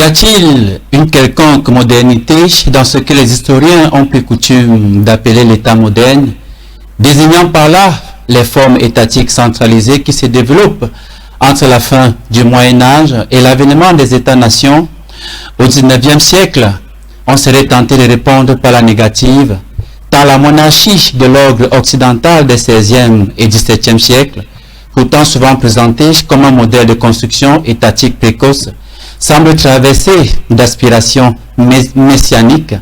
a-t-il une quelconque modernité dans ce que les historiens ont pris coutume d'appeler l'État moderne, désignant par là les formes étatiques centralisées qui se développent entre la fin du Moyen-Âge et l'avènement des États-nations? Au XIXe siècle, on serait tenté de répondre par la négative, tant la monarchie de l'ordre occidental des XVIe et XVIIe siècles, pourtant souvent présentée comme un modèle de construction étatique précoce, semble traverser d'aspirations messianiques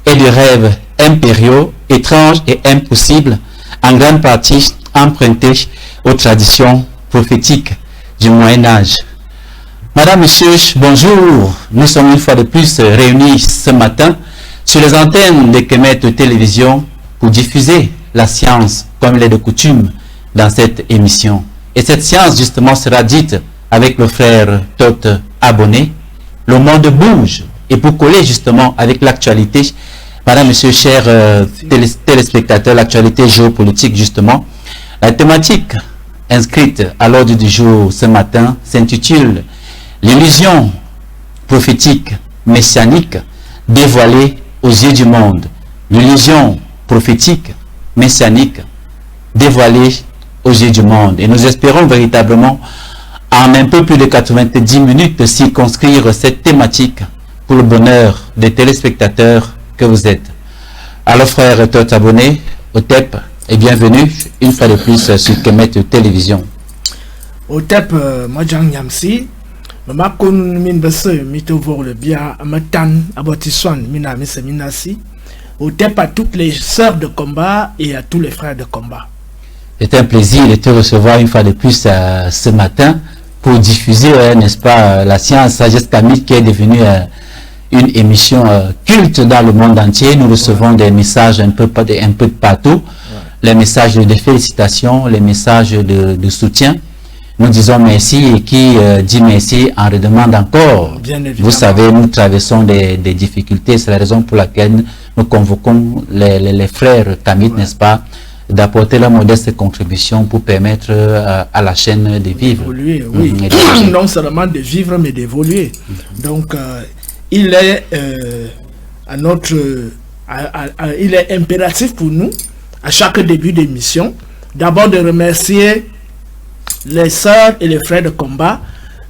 et de rêves impériaux, étranges et impossibles, en grande partie empruntés aux traditions prophétiques du Moyen-Âge. Madame, Monsieur, bonjour. Nous sommes une fois de plus réunis ce matin sur les antennes de Kemet Télévision pour diffuser la science comme il est de coutume dans cette émission. Et cette science justement sera dite avec le frère Tot Abonné. Le monde bouge. Et pour coller justement avec l'actualité, Madame, Monsieur, chers téléspectateurs, l'actualité géopolitique justement, la thématique inscrite à l'ordre du jour ce matin s'intitule « L'illusion prophétique messianique dévoilée aux yeux du monde ». L'illusion prophétique messianique dévoilée aux yeux du monde. Et nous espérons véritablement, en un peu plus de 90 minutes, circonscrire cette thématique pour le bonheur des téléspectateurs que vous êtes. Alors frère Tot Abonné, au TEP, et bienvenue une fois de plus sur Kemet Télévision. Au TEP, moi Jean Yamsi, ma kon min bese mito voir le bien matan abotiswan mina minasi. Au TEP à toutes les sœurs de combat et à tous les frères de combat. C'est un plaisir de te recevoir une fois de plus ce matin pour diffuser, n'est-ce pas, la science sagesse Camille qui est devenue une émission culte dans le monde entier. Nous recevons des messages un peu de partout, les messages de félicitations, les messages de soutien. Nous disons merci et qui dit merci en redemande encore. Vous savez, nous traversons des difficultés. C'est la raison pour laquelle nous convoquons les frères Camille, n'est-ce pas, d'apporter leur modeste contribution pour permettre à la chaîne de vivre. Évoluer, oui. Non seulement de vivre, mais d'évoluer. Donc, il est il est impératif pour nous, à chaque début d'émission, d'abord de remercier les sœurs et les frères de combat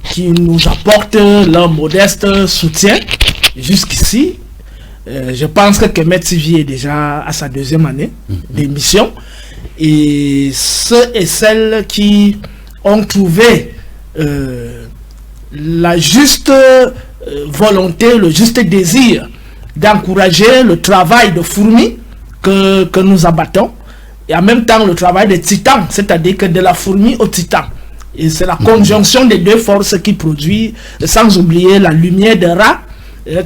qui nous apportent leur modeste soutien jusqu'ici. Je pense que Kemet TV est déjà à sa deuxième année d'émission. Et ceux et celles qui ont trouvé la juste volonté, le juste désir d'encourager le travail de fourmi que nous abattons, et en même temps le travail des titans, c'est-à-dire que de la fourmi au titan. Et c'est la conjonction des deux forces qui produit, sans oublier la lumière de Ra,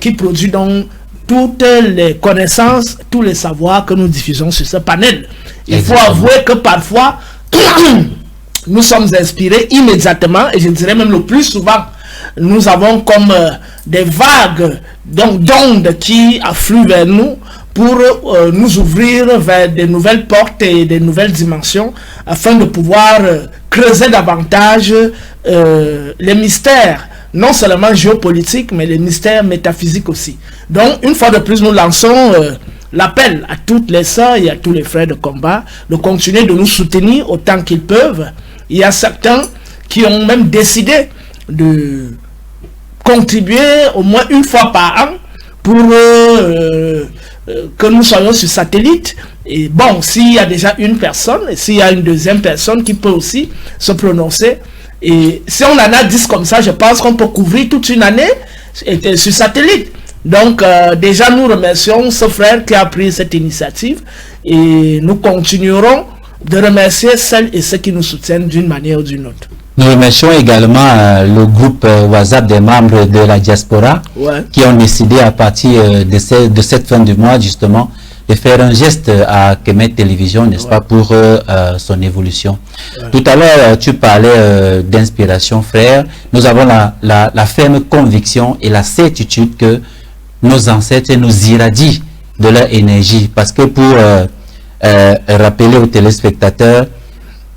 qui produit donc toutes les connaissances, tous les savoirs que nous diffusons sur ce panel. Il faut avouer que parfois, nous sommes inspirés immédiatement, et je dirais même le plus souvent, nous avons comme des vagues d'ondes qui affluent vers nous pour nous ouvrir vers des nouvelles portes et des nouvelles dimensions afin de pouvoir creuser davantage les mystères, non seulement géopolitiques, mais les mystères métaphysiques aussi. Donc, une fois de plus, nous lançons l'appel à toutes les sœurs et à tous les frères de combat de continuer de nous soutenir autant qu'ils peuvent. Il y a certains qui ont même décidé de contribuer au moins une fois par an pour que nous soyons sur satellite. Et bon, s'il y a déjà une personne, et s'il y a une deuxième personne qui peut aussi se prononcer, et si on en a 10 comme ça, je pense qu'on peut couvrir toute une année sur satellite. Donc déjà nous remercions ce frère qui a pris cette initiative, et nous continuerons de remercier celles et ceux qui nous soutiennent d'une manière ou d'une autre. Nous remercions également le groupe WhatsApp des membres de la diaspora qui ont décidé à partir de cette fin du mois justement de faire un geste à Kemet Télévision, n'est-ce pas, pour son évolution. Tout à l'heure, tu parlais d'inspiration, frère. Nous avons la ferme conviction et la certitude que nos ancêtres nous irradient de leur énergie. Parce que pour rappeler aux téléspectateurs,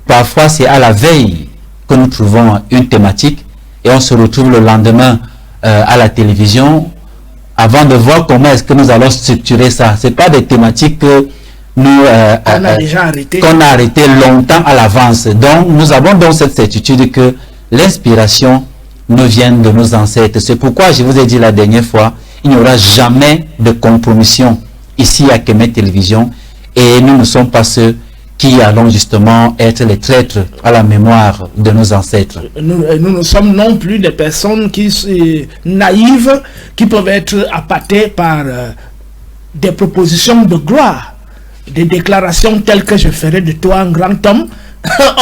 parfois c'est à la veille que nous trouvons une thématique et on se retrouve le lendemain à la télévision avant de voir comment est-ce que nous allons structurer ça. Ce n'est pas des thématiques que nous on a déjà arrêté. qu'on a arrêté longtemps à l'avance. Donc, nous avons donc cette certitude que l'inspiration nous vient de nos ancêtres. C'est pourquoi je vous ai dit la dernière fois, il n'y aura jamais de compromission ici à Kemet Télévision et nous ne sommes pas ceux qui allons justement être les traîtres à la mémoire de nos ancêtres. Nous ne sommes non plus des personnes naïves qui peuvent être appâtées par des propositions de gloire, des déclarations telles que je ferai de toi un grand homme.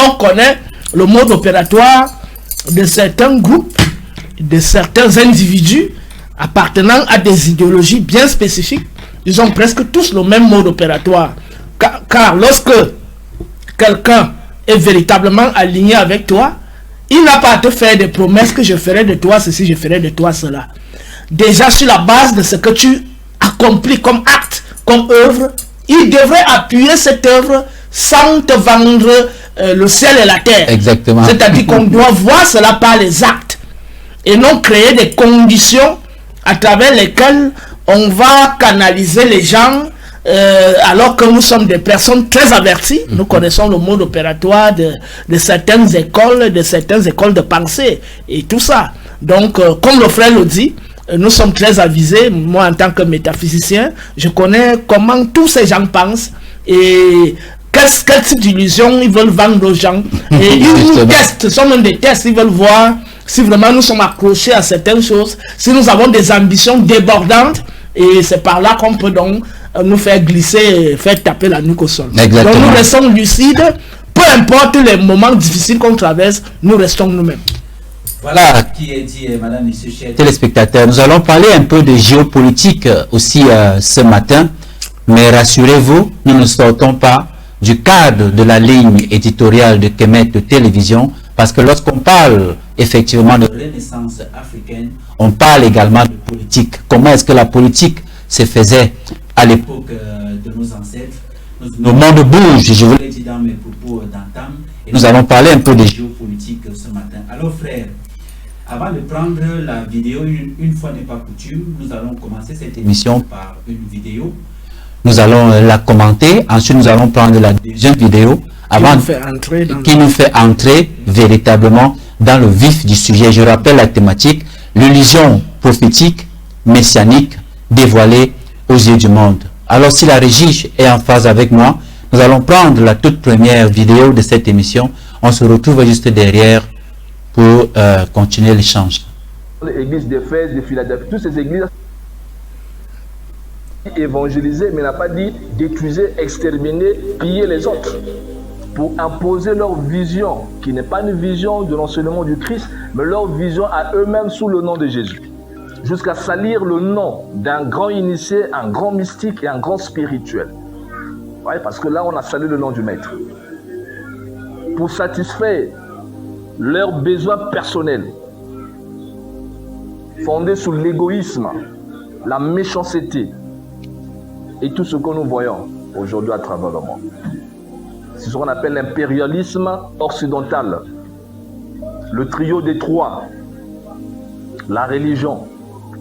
On connaît le mode opératoire de certains groupes, de certains individus appartenant à des idéologies bien spécifiques. Ils ont presque tous le même mode opératoire. Car lorsque quelqu'un est véritablement aligné avec toi, il n'a pas à te faire des promesses que je ferai de toi ceci, je ferai de toi cela. Déjà sur la base de ce que tu accomplis comme acte, comme œuvre, il devrait appuyer cette œuvre sans te vendre le ciel et la terre. Exactement. C'est-à-dire qu'on doit voir cela par les actes et non créer des conditions à travers lesquelles on va canaliser les gens alors que nous sommes des personnes très averties. Nous connaissons le mode opératoire de certaines écoles de pensée et tout ça. Donc, comme le frère le dit, nous sommes très avisés. Moi, en tant que métaphysicien, je connais comment tous ces gens pensent et quel type d'illusion ils veulent vendre aux gens. Et ils nous testent, ce sont même des tests, ils veulent voir si vraiment nous sommes accrochés à certaines choses, si nous avons des ambitions débordantes, et c'est par là qu'on peut donc nous faire glisser, faire taper la nuque au sol. Exactement. Donc nous restons lucides, peu importe les moments difficiles qu'on traverse, nous restons nous-mêmes. Voilà qui est dit, madame, monsieur, chers téléspectateurs. Nous allons parler un peu de géopolitique aussi ce matin, mais rassurez-vous, nous ne sortons pas du cadre de la ligne éditoriale de Kemet Télévision, parce que lorsqu'on parle effectivement de renaissance africaine, on parle également de politique. Comment est-ce que la politique se faisait à l'époque de nos ancêtres? Nos mondes bougent, je vous l'ai dit dans mes propos d'entame, et nous allons parler un peu de géopolitique ce matin. Alors frère, avant de prendre la vidéo, une fois n'est pas coutume, nous allons commencer cette émission par une vidéo. Nous allons la commenter, ensuite nous allons prendre la deuxième vidéo avant qui nous fait entrer véritablement dans le vif du sujet. Je rappelle la thématique, l'illusion prophétique, messianique, dévoilée aux yeux du monde. Alors si la régie est en phase avec moi, nous allons prendre la toute première vidéo de cette émission. On se retrouve juste derrière pour continuer l'échange. L'église d'Éphèse, de Philadelphie, toutes ces églises évangéliser, mais n'a pas dit d'écluser, exterminer, piller les autres, pour imposer leur vision, qui n'est pas une vision de l'enseignement du Christ, mais leur vision à eux-mêmes sous le nom de Jésus, jusqu'à salir le nom d'un grand initié, un grand mystique et un grand spirituel. Ouais, parce que là, on a sali le nom du Maître. Pour satisfaire leurs besoins personnels, fondés sur l'égoïsme, la méchanceté, et tout ce que nous voyons aujourd'hui à travers le monde. C'est ce qu'on appelle l'impérialisme occidental. Le trio des trois, la religion,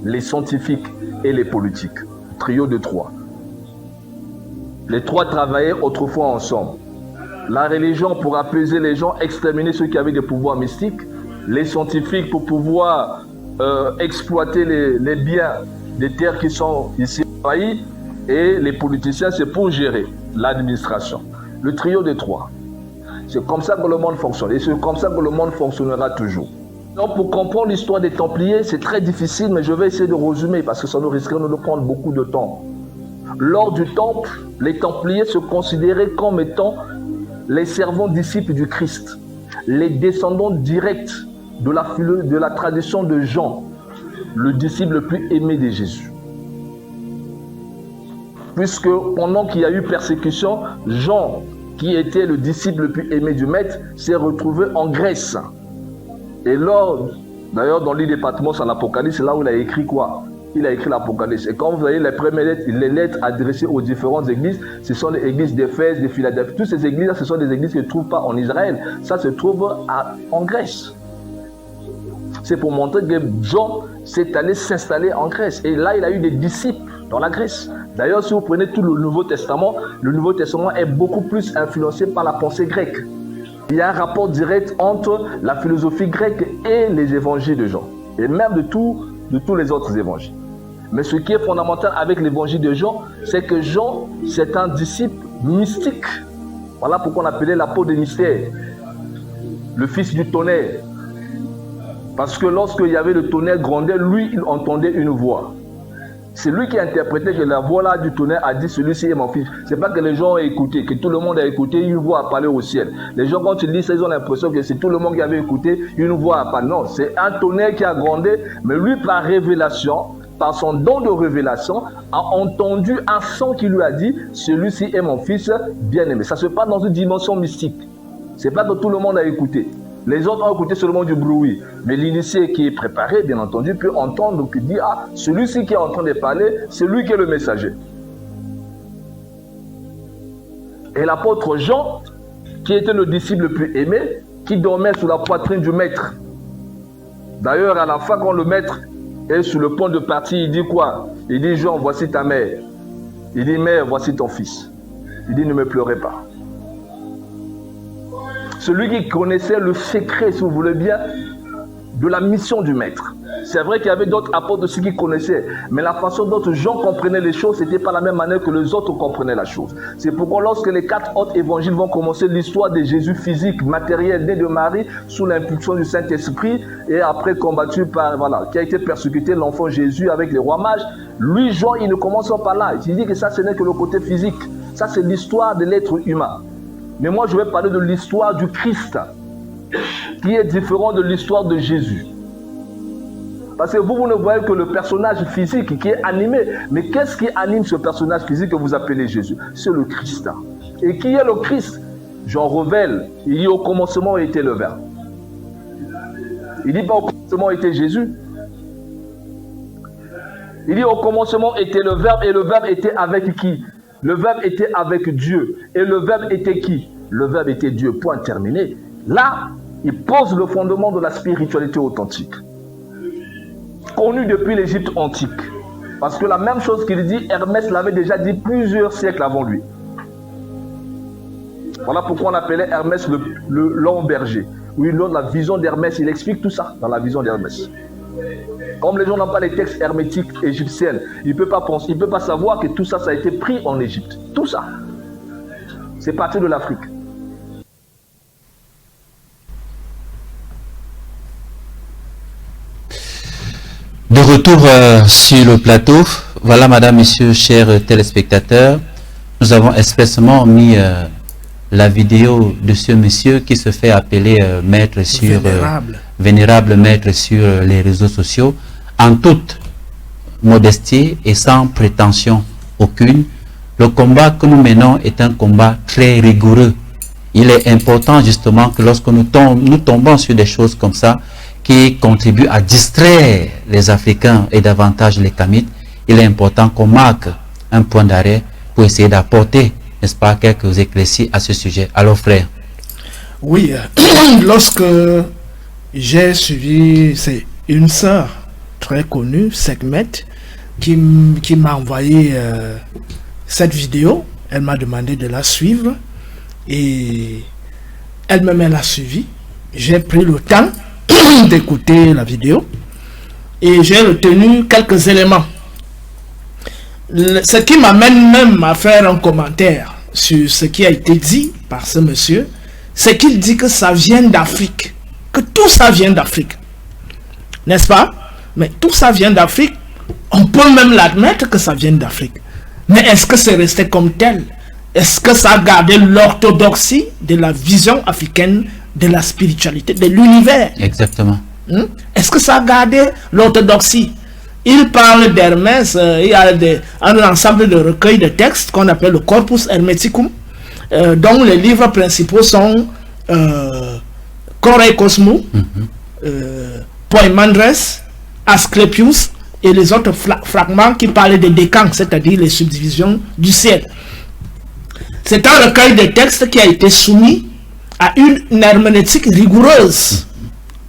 les scientifiques et les politiques. Trio de trois. Les trois travaillaient autrefois ensemble. La religion pour apaiser les gens, exterminer ceux qui avaient des pouvoirs mystiques. Les scientifiques pour pouvoir exploiter les biens des terres qui sont ici envahies. Et les politiciens, c'est pour gérer l'administration. Le trio des trois. C'est comme ça que le monde fonctionne. Et c'est comme ça que le monde fonctionnera toujours. Donc pour comprendre l'histoire des Templiers, c'est très difficile, mais je vais essayer de résumer parce que ça nous risquerait de prendre beaucoup de temps. Lors du Temple, les Templiers se considéraient comme étant les servants disciples du Christ, les descendants directs de la tradition de Jean, le disciple le plus aimé de Jésus. Puisque pendant qu'il y a eu persécution, Jean, qui était le disciple le plus aimé du Maître, s'est retrouvé en Grèce. Et lors, d'ailleurs dans le livre de Patmos en Apocalypse, c'est là où il a écrit quoi? Il a écrit l'Apocalypse. Et quand vous voyez les premières lettres, les lettres adressées aux différentes églises, ce sont les églises d'Éphèse, de Philadelphie. Toutes ces églises-là, ce sont des églises qui ne se trouvent pas en Israël. Ça se trouve en Grèce. C'est pour montrer que Jean s'est allé s'installer en Grèce. Et là, il a eu des disciples dans la Grèce. D'ailleurs, si vous prenez tout le Nouveau Testament est beaucoup plus influencé par la pensée grecque. Il y a un rapport direct entre la philosophie grecque et les évangiles de Jean. Et même de tous les autres évangiles. Mais ce qui est fondamental avec l'évangile de Jean, c'est que Jean, c'est un disciple mystique. Voilà pourquoi on appelait l'apôtre des mystères, le fils du tonnerre. Parce que lorsqu'il y avait le tonnerre grondait, lui, il entendait une voix. C'est lui qui a interprété que la voix là du tonnerre a dit celui-ci est mon fils. C'est pas que les gens ont écouté, que tout le monde a écouté, une voix a parlé au ciel. Les gens quand ils lisent ça, ils ont l'impression que c'est tout le monde qui avait écouté, une voix a parlé. Non, c'est un tonnerre qui a grondé, mais lui par révélation, par son don de révélation, a entendu un son qui lui a dit celui-ci est mon fils bien-aimé. Ça se passe dans une dimension mystique. C'est pas que tout le monde a écouté. Les autres ont écouté seulement du bruit. Mais l'initié qui est préparé, bien entendu, peut entendre qui dit ah, celui-ci qui est en train de parler, c'est lui qui est le messager. Et l'apôtre Jean, qui était le disciple le plus aimé, qui dormait sous la poitrine du maître. D'ailleurs, à la fin, quand le maître est sur le point de partir, il dit quoi? Il dit Jean, voici ta mère. Il dit mère, voici ton fils. Il dit ne me pleurez pas. Celui qui connaissait le secret, si vous voulez bien, de la mission du maître. C'est vrai qu'il y avait d'autres apôtres aussi qui connaissaient, mais la façon dont Jean comprenait les choses, c'était pas la même manière que les autres comprenaient la chose. C'est pourquoi lorsque les 4 autres évangiles vont commencer l'histoire de Jésus physique, matériel, né de Marie, sous l'impulsion du Saint-Esprit, et après combattu par, voilà, qui a été persécuté, l'enfant Jésus avec les rois mages, lui, Jean, il ne commence pas là. Il dit que ça, ce n'est que le côté physique. Ça, c'est l'histoire de l'être humain. Mais moi, je vais parler de l'histoire du Christ, qui est différent de l'histoire de Jésus. Parce que vous ne voyez que le personnage physique qui est animé. Mais qu'est-ce qui anime ce personnage physique que vous appelez Jésus? C'est le Christ. Et qui est le Christ? Jean révèle, il dit au commencement était le Verbe. Il dit pas au commencement était Jésus. Il dit au commencement était le Verbe et le Verbe était avec qui? Le Verbe était avec Dieu. Et le Verbe était qui? Le Verbe était Dieu. Point terminé. Là, il pose le fondement de la spiritualité authentique. Connue depuis l'Égypte antique. Parce que la même chose qu'il dit, Hermès l'avait déjà dit plusieurs siècles avant lui. Voilà pourquoi on appelait Hermès le long berger. Oui, dans la vision d'Hermès, il explique tout ça dans la vision d'Hermès. Comme les gens n'ont pas les textes hermétiques égyptiens, il ne peut pas penser, il ne peut pas savoir que tout ça, ça a été pris en Égypte. Tout ça, c'est parti de l'Afrique. De retour sur le plateau, voilà madame, monsieur, chers téléspectateurs, nous avons expressément mis la vidéo de ce monsieur qui se fait appeler maître sur vénérable maître sur les réseaux sociaux, en toute modestie et sans prétention aucune. Le combat que nous menons est un combat très rigoureux. Il est important justement que lorsque nous tombons sur des choses comme ça, qui contribuent à distraire les Africains et davantage les Kamites, il est important qu'on marque un point d'arrêt pour essayer d'apporter, n'est-ce pas, quelques éclaircies à ce sujet. Alors frère. Oui, lorsque j'ai suivi, c'est une sœur très connue, Sekhmet, qui m'a envoyé cette vidéo. Elle m'a demandé de la suivre et elle-même elle a suivi. J'ai pris le temps d'écouter la vidéo et j'ai retenu quelques éléments. Ce qui m'amène même à faire un commentaire sur ce qui a été dit par ce monsieur, c'est qu'il dit que ça vient d'Afrique, que tout ça vient d'Afrique, n'est-ce pas? Mais tout ça vient d'Afrique, on peut même l'admettre que ça vient d'Afrique. Mais est-ce que c'est resté comme tel? Est-ce que ça a gardé l'orthodoxie de la vision africaine de la spiritualité, de l'univers? Exactement. Est-ce que ça a gardé l'orthodoxie? Il parle d'Hermès, il y a un ensemble de recueils de textes qu'on appelle le Corpus Hermeticum, dont les livres principaux sont Cor et Cosmo, Poimandres, Asclepius et les autres fragments qui parlent des décans, c'est-à-dire les subdivisions du ciel. C'est un recueil de textes qui a été soumis à une herméneutique rigoureuse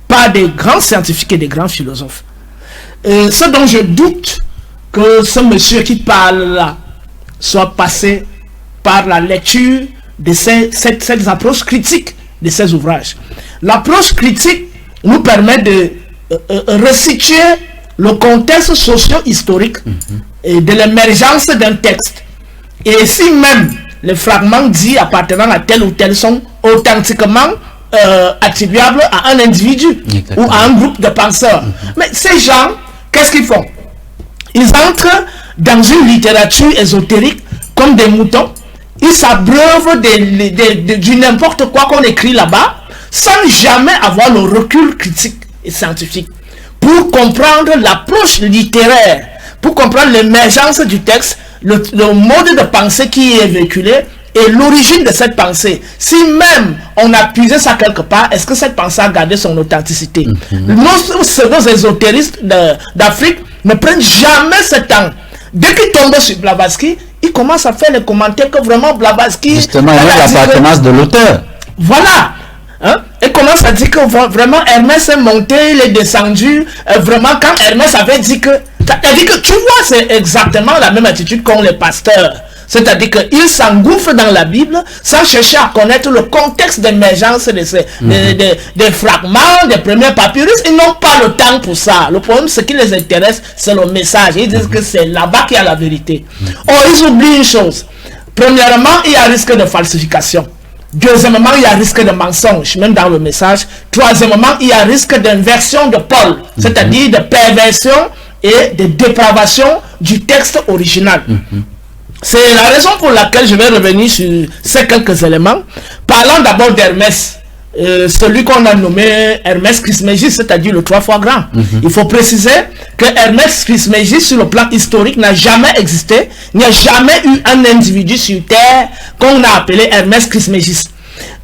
par des grands scientifiques et des grands philosophes. Ce dont je doute que ce monsieur qui parle là soit passé par la lecture de cette approche critique de ces ouvrages. L'approche critique nous permet de resituer le contexte socio-historique et de l'émergence d'un texte. Et si même les fragments dits appartenant à tel ou tel sont authentiquement attribuables à un individu ou à un groupe de penseurs. Mais ces gens, qu'est-ce qu'ils font? Ils entrent dans une littérature ésotérique comme des moutons. Ils s'abreuvent du n'importe quoi qu'on écrit là-bas sans jamais avoir le recul critique et scientifique pour comprendre l'approche littéraire, pour comprendre l'émergence du texte, le mode de pensée qui est véhiculé et l'origine de cette pensée. Si même on a puisé ça quelque part, est-ce que cette pensée a gardé son authenticité? Nos ésotéristes d'Afrique ne prennent jamais ce temps. Dès qu'ils tombent sur Blavatsky, ils commencent à faire les commentaires que vraiment Blavatsky... Justement, il y a l'appartenance de l'auteur. Voilà. Hein? Et commence à dire que vraiment Hermès est monté, il est descendu. Vraiment, quand Hermès avait dit que... C'est-à-dire que tu vois, c'est exactement la même attitude qu'ont les pasteurs. C'est-à-dire qu'ils s'engouffrent dans la Bible sans chercher à connaître le contexte d'émergence des fragments, des premiers papyrus. Ils n'ont pas le temps pour ça. Le problème, ce qui les intéresse, c'est le message. Ils disent que c'est là-bas qu'il y a la vérité. Or, ils oublient une chose. Premièrement, il y a risque de falsification. Deuxièmement, il y a risque de mensonge, même dans le message. Troisièmement, il y a risque d'inversion de Paul, c'est-à-dire de perversion et de dépravation du texte original. C'est la raison pour laquelle je vais revenir sur ces quelques éléments. Parlant d'abord d'Hermès, celui qu'on a nommé Hermès Trismégiste, c'est-à-dire le 3 fois grand. Il faut préciser que Hermès Trismégiste, sur le plan historique, n'a jamais existé. Il n'y a jamais eu un individu sur Terre qu'on a appelé Hermès Trismégiste.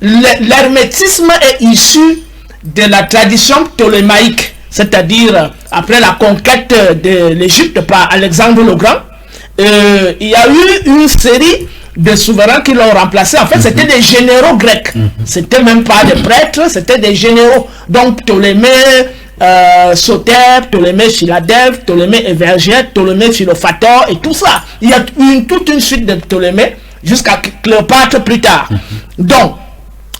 L'hermétisme est issu de la tradition ptolémaïque, c'est-à-dire après la conquête de l'Égypte par Alexandre le Grand. Il y a eu une série de souverains qui l'ont remplacé. En fait, c'était des généraux grecs. C'était même pas des prêtres, c'était des généraux. Donc, Ptolémée, Soter, Ptolémée Philadèle, Ptolémée Évergète, Ptolémée Philophator et tout ça. Il y a toute une suite de Ptolémée jusqu'à Cléopâtre plus tard. Donc,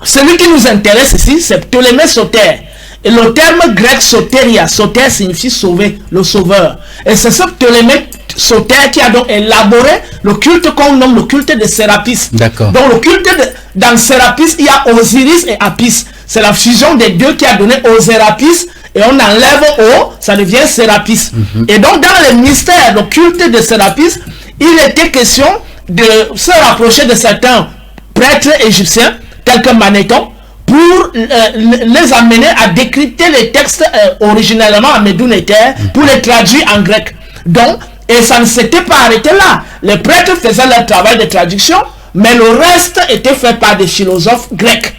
celui qui nous intéresse ici, c'est Ptolémée Soter. Et le terme grec soteria, soter signifie sauver, le sauveur. Et c'est ce Ptolémée Soter qui a donc élaboré le culte qu'on nomme le culte de Sérapis. D'accord. Donc le culte dans Sérapis, il y a Osiris et Apis. C'est la fusion des deux qui a donné Osérapis. Et on enlève O, ça devient Sérapis. Et donc dans les mystères, le culte de Sérapis, il était question de se rapprocher de certains prêtres égyptiens, tels que Manéthon, pour les amener à décrypter les textes originellement à Médounéter, pour les traduire en grec. Donc, et ça ne s'était pas arrêté là. Les prêtres faisaient leur travail de traduction, mais le reste était fait par des philosophes grecs.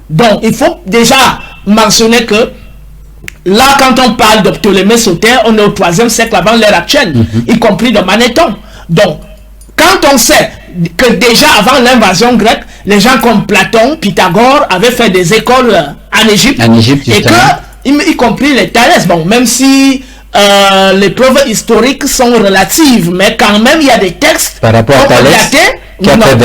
Donc, il faut déjà mentionner que là, quand on parle de Ptolémée Soter, on est au 3e siècle avant l'ère actuelle, y compris de Manéthon. Donc, quand on sait que déjà avant l'invasion grecque, les gens comme Platon, Pythagore avaient fait des écoles en Égypte, et que, y compris les Thalès, bon, même si les preuves historiques sont relatives, mais quand même il y a des textes par rapport à Thalès,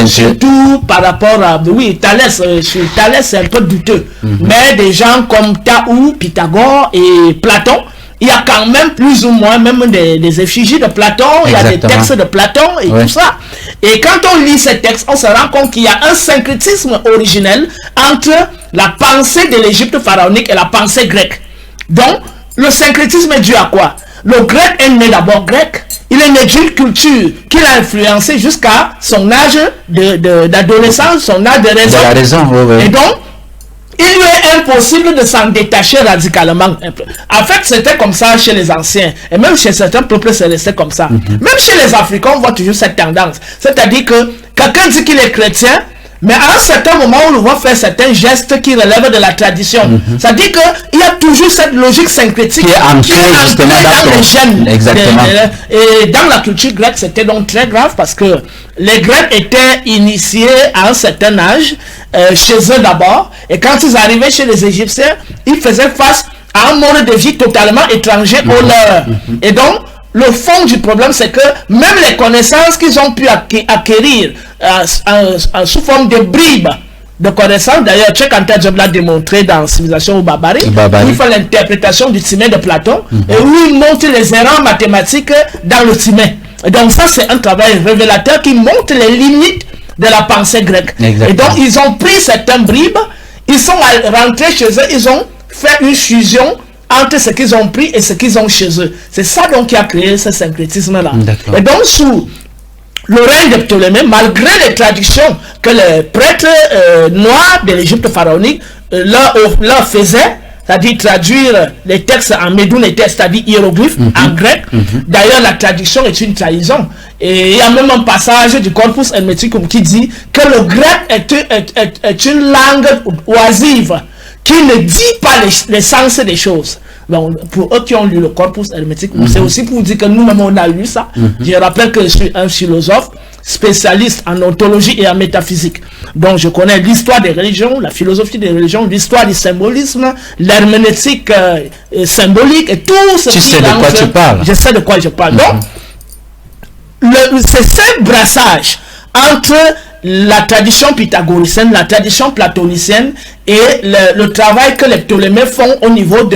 surtout par rapport à Thalès, sur Thalès c'est un peu douteux, mais des gens comme Thaou, Pythagore et Platon, il y a quand même plus ou moins même des effigies de Platon, il y a des textes de Platon et tout ça. Et quand on lit ces textes, on se rend compte qu'il y a un syncrétisme originel entre la pensée de l'Égypte pharaonique et la pensée grecque. Donc, le syncrétisme est dû à quoi? Le grec est né d'abord grec. Il est né d'une culture qui l'a influencé jusqu'à son âge d'adolescence, son âge de raison. Et donc, il lui est impossible de s'en détacher radicalement. En fait, c'était comme ça chez les anciens. Et même chez certains peuples, c'est resté comme ça. Même chez les Africains, on voit toujours cette tendance. C'est-à-dire que quelqu'un dit qu'il est chrétien, mais à un certain moment, on le voit faire certains gestes qui relèvent de la tradition. C'est-à-dire qu'il y a toujours cette logique syncrétique qui est ancrée dans les gènes. Exactement. Et dans la culture grecque, c'était donc très grave parce que les Grecs étaient initiés à un certain âge, chez eux d'abord, et quand ils arrivaient chez les Égyptiens, ils faisaient face à un mode de vie totalement étranger au leur. Et donc, le fond du problème, c'est que même les connaissances qu'ils ont pu acquérir sous forme de bribes de connaissances, d'ailleurs, Cheikh Anta Diop l'a démontré dans Civilisation ou Barbarie, où il fait l'interprétation du Timée de Platon, et où il montre les erreurs mathématiques dans le Timée. Et donc ça, c'est un travail révélateur qui montre les limites de la pensée grecque. Exactement. Et donc, ils ont pris certains bribes, ils sont rentrés chez eux, ils ont fait une fusion entre ce qu'ils ont pris et ce qu'ils ont chez eux. C'est ça donc qui a créé ce syncrétisme-là. Et donc, sous le règne de Ptolémée, malgré les traductions que les prêtres noirs de l'Égypte pharaonique leur faisaient, c'est-à-dire traduire les textes en médoun-étais, c'est-à-dire hiéroglyphes, en grec. D'ailleurs, la traduction est une trahison. Et il y a même un passage du Corpus Hermeticum qui dit que le grec est une langue oisive, qui ne dit pas l'essence des choses. Bon, pour eux qui ont lu le Corpus Hermeticum, c'est aussi pour dire que nous-mêmes on a lu ça. Je rappelle que je suis un philosophe spécialiste en ontologie et en métaphysique. Donc je connais l'histoire des religions, la philosophie des religions, l'histoire du symbolisme, l'herméneutique symbolique et tout ce qui... Tu sais de quoi tu parles. Je sais de quoi je parle. Donc, c'est ce brassage entre la tradition pythagoricienne, la tradition platonicienne et le travail que les Ptolémées font au niveau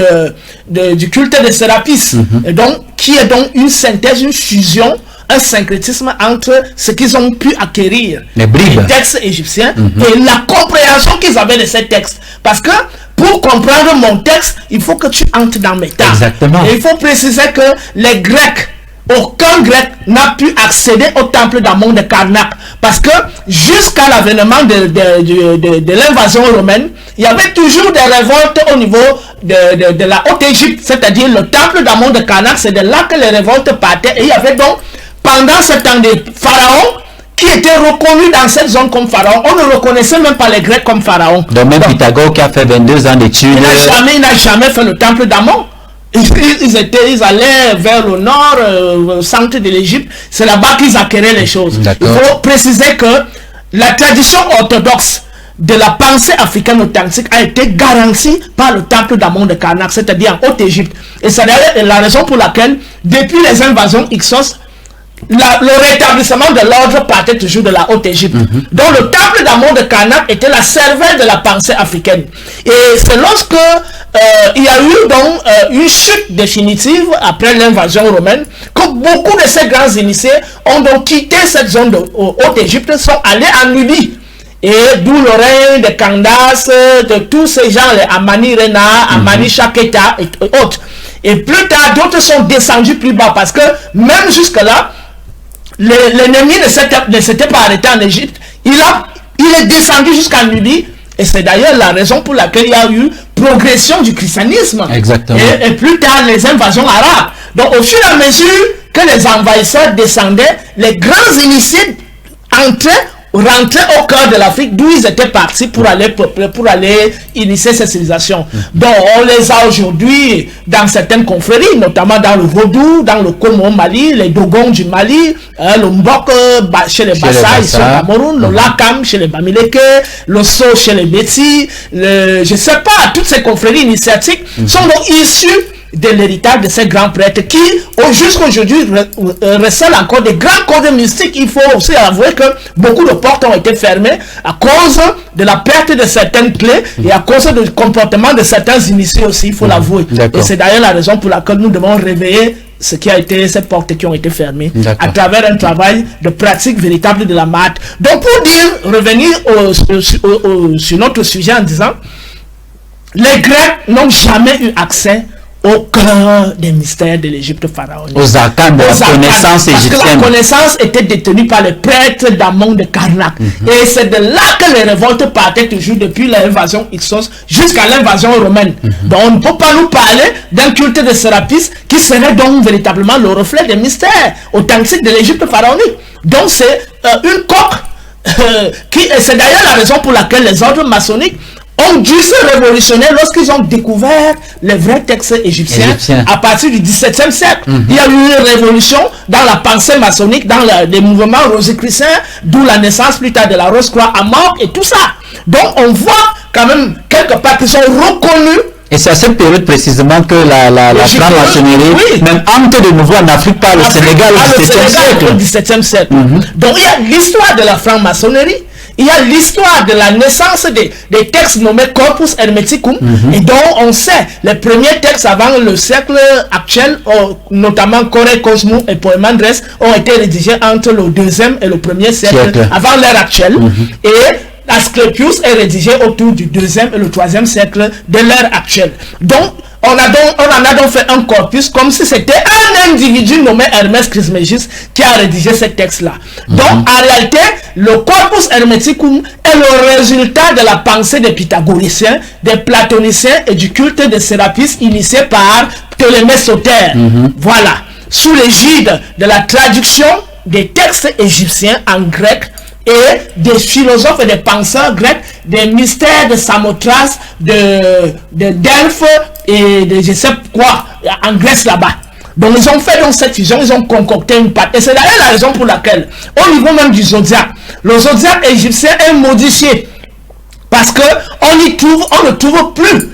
du culte de Sérapis. Et donc, qui est donc une synthèse, une fusion, un syncrétisme entre ce qu'ils ont pu acquérir, les textes égyptiens, et la compréhension qu'ils avaient de ces textes. Parce que pour comprendre mon texte, il faut que tu entres dans mes termes. Exactement. Et il faut préciser que les Grecs, aucun grec n'a pu accéder au temple d'Amon de Karnak. Parce que jusqu'à l'avènement de l'invasion romaine, il y avait toujours des révoltes au niveau de la Haute-Égypte. C'est-à-dire le temple d'Amon de Karnak, c'est de là que les révoltes partaient. Et il y avait donc, pendant ce temps, des pharaons qui étaient reconnus dans cette zone comme pharaons. On ne reconnaissait même pas les Grecs comme pharaons. Donc même Pythagore qui a fait 22 ans d'études. Il n'a jamais fait le temple d'Amon. Ils allaient vers le nord, au centre de l'Égypte. C'est là-bas qu'ils acquéraient les choses. Il faut préciser que la tradition orthodoxe de la pensée africaine authentique a été garantie par le temple d'Amon de Karnak, c'est-à-dire en Haute-Égypte. Et c'est la raison pour laquelle, depuis les invasions Hyksos, le rétablissement de l'ordre partait toujours de la Haute-Égypte. Donc le temple d'Amon de Karnak était la cervelle de la pensée africaine. Et c'est lorsque il y a eu donc une chute définitive après l'invasion romaine que beaucoup de ces grands initiés ont donc quitté cette zone de Haute-Égypte, sont allés en Nubie. Et d'où le règne de Candace, de tous ces gens, les Amani Rena, Amani Shaketa et autres. Et plus tard, d'autres sont descendus plus bas parce que même jusque-là, l'ennemi ne s'était pas arrêté en Égypte. Il est descendu jusqu'en Nubie. Et c'est d'ailleurs la raison pour laquelle il y a eu progression du christianisme. Exactement. Et plus tard, les invasions arabes. Donc, au fur et à mesure que les envahisseurs descendaient, les grands initiés rentraient au cœur de l'Afrique, d'où ils étaient partis pour aller initier ces civilisations. Donc, on les a aujourd'hui dans certaines confréries, notamment dans le Vaudou, dans le Komo au Mali, les Dogons du Mali, le Mbok chez les Bassa, ici au Cameroun, le Lakam chez les Bamileke, le So chez les Beti, je sais pas, toutes ces confréries initiatiques sont donc issues de l'héritage de ces grands prêtres qui, jusqu'à aujourd'hui, recèlent encore des grands codes mystiques. Il faut aussi avouer que beaucoup de portes ont été fermées à cause de la perte de certaines clés et à cause du comportement de certains initiés aussi, il faut l'avouer. Et c'est d'ailleurs la raison pour laquelle nous devons réveiller ce qui a été ces portes qui ont été fermées à travers un travail de pratique véritable de la maths. Donc pour revenir sur notre sujet en disant, les Grecs n'ont jamais eu accès au cœur des mystères de l'Égypte pharaonique. Aux arcanes de la connaissance égyptienne. Parce que la connaissance était détenue par les prêtres d'Amon de Karnak. Et c'est de là que les révoltes partaient toujours depuis l'invasion Hyksos jusqu'à l'invasion romaine. Donc on ne peut pas nous parler d'un culte de Sérapis qui serait donc véritablement le reflet des mystères authentiques de l'Égypte pharaonique. Donc c'est une coque c'est d'ailleurs la raison pour laquelle les ordres maçonniques ont dû se révolutionner lorsqu'ils ont découvert les vrais textes égyptiens. À partir du XVIIe siècle. Il y a eu une révolution dans la pensée maçonnique, dans les mouvements rosicruciens, d'où la naissance plus tard de la Rose-Croix à Morgue et tout ça. Donc on voit quand même quelque part qu'ils sont reconnus Et c'est à cette période précisément que la franc-maçonnerie, même entre de nouveau en Afrique par le Sénégal au XVIIe siècle. Donc il y a l'histoire de la franc-maçonnerie, il y a l'histoire de la naissance des textes nommés Corpus Hermeticum, et dont on sait les premiers textes avant le siècle actuel, notamment Corée, Cosmo et Poemandres, ont été rédigés entre le 2e et le 1er siècle avant l'ère actuelle. Et Asclepius est rédigé autour du 2e et le 3e siècle de l'ère actuelle. Donc, on en a donc fait un corpus comme si c'était un individu nommé Hermès Trismégis qui a rédigé ces textes-là. Donc, en réalité, le Corpus Hermeticum est le résultat de la pensée des pythagoriciens, des platoniciens et du culte de Sérapis initié par Ptolémée Soter. Voilà, sous l'égide de la traduction des textes égyptiens en grec et des philosophes et des penseurs grecs, des mystères de Samothrace, de Delphes et de je sais quoi, en Grèce là-bas. Donc ils ont fait donc cette fusion, ils ont concocté une pâte. Et c'est d'ailleurs la raison pour laquelle, au niveau même du zodiaque, le zodiaque égyptien est modifié. Parce que on ne trouve plus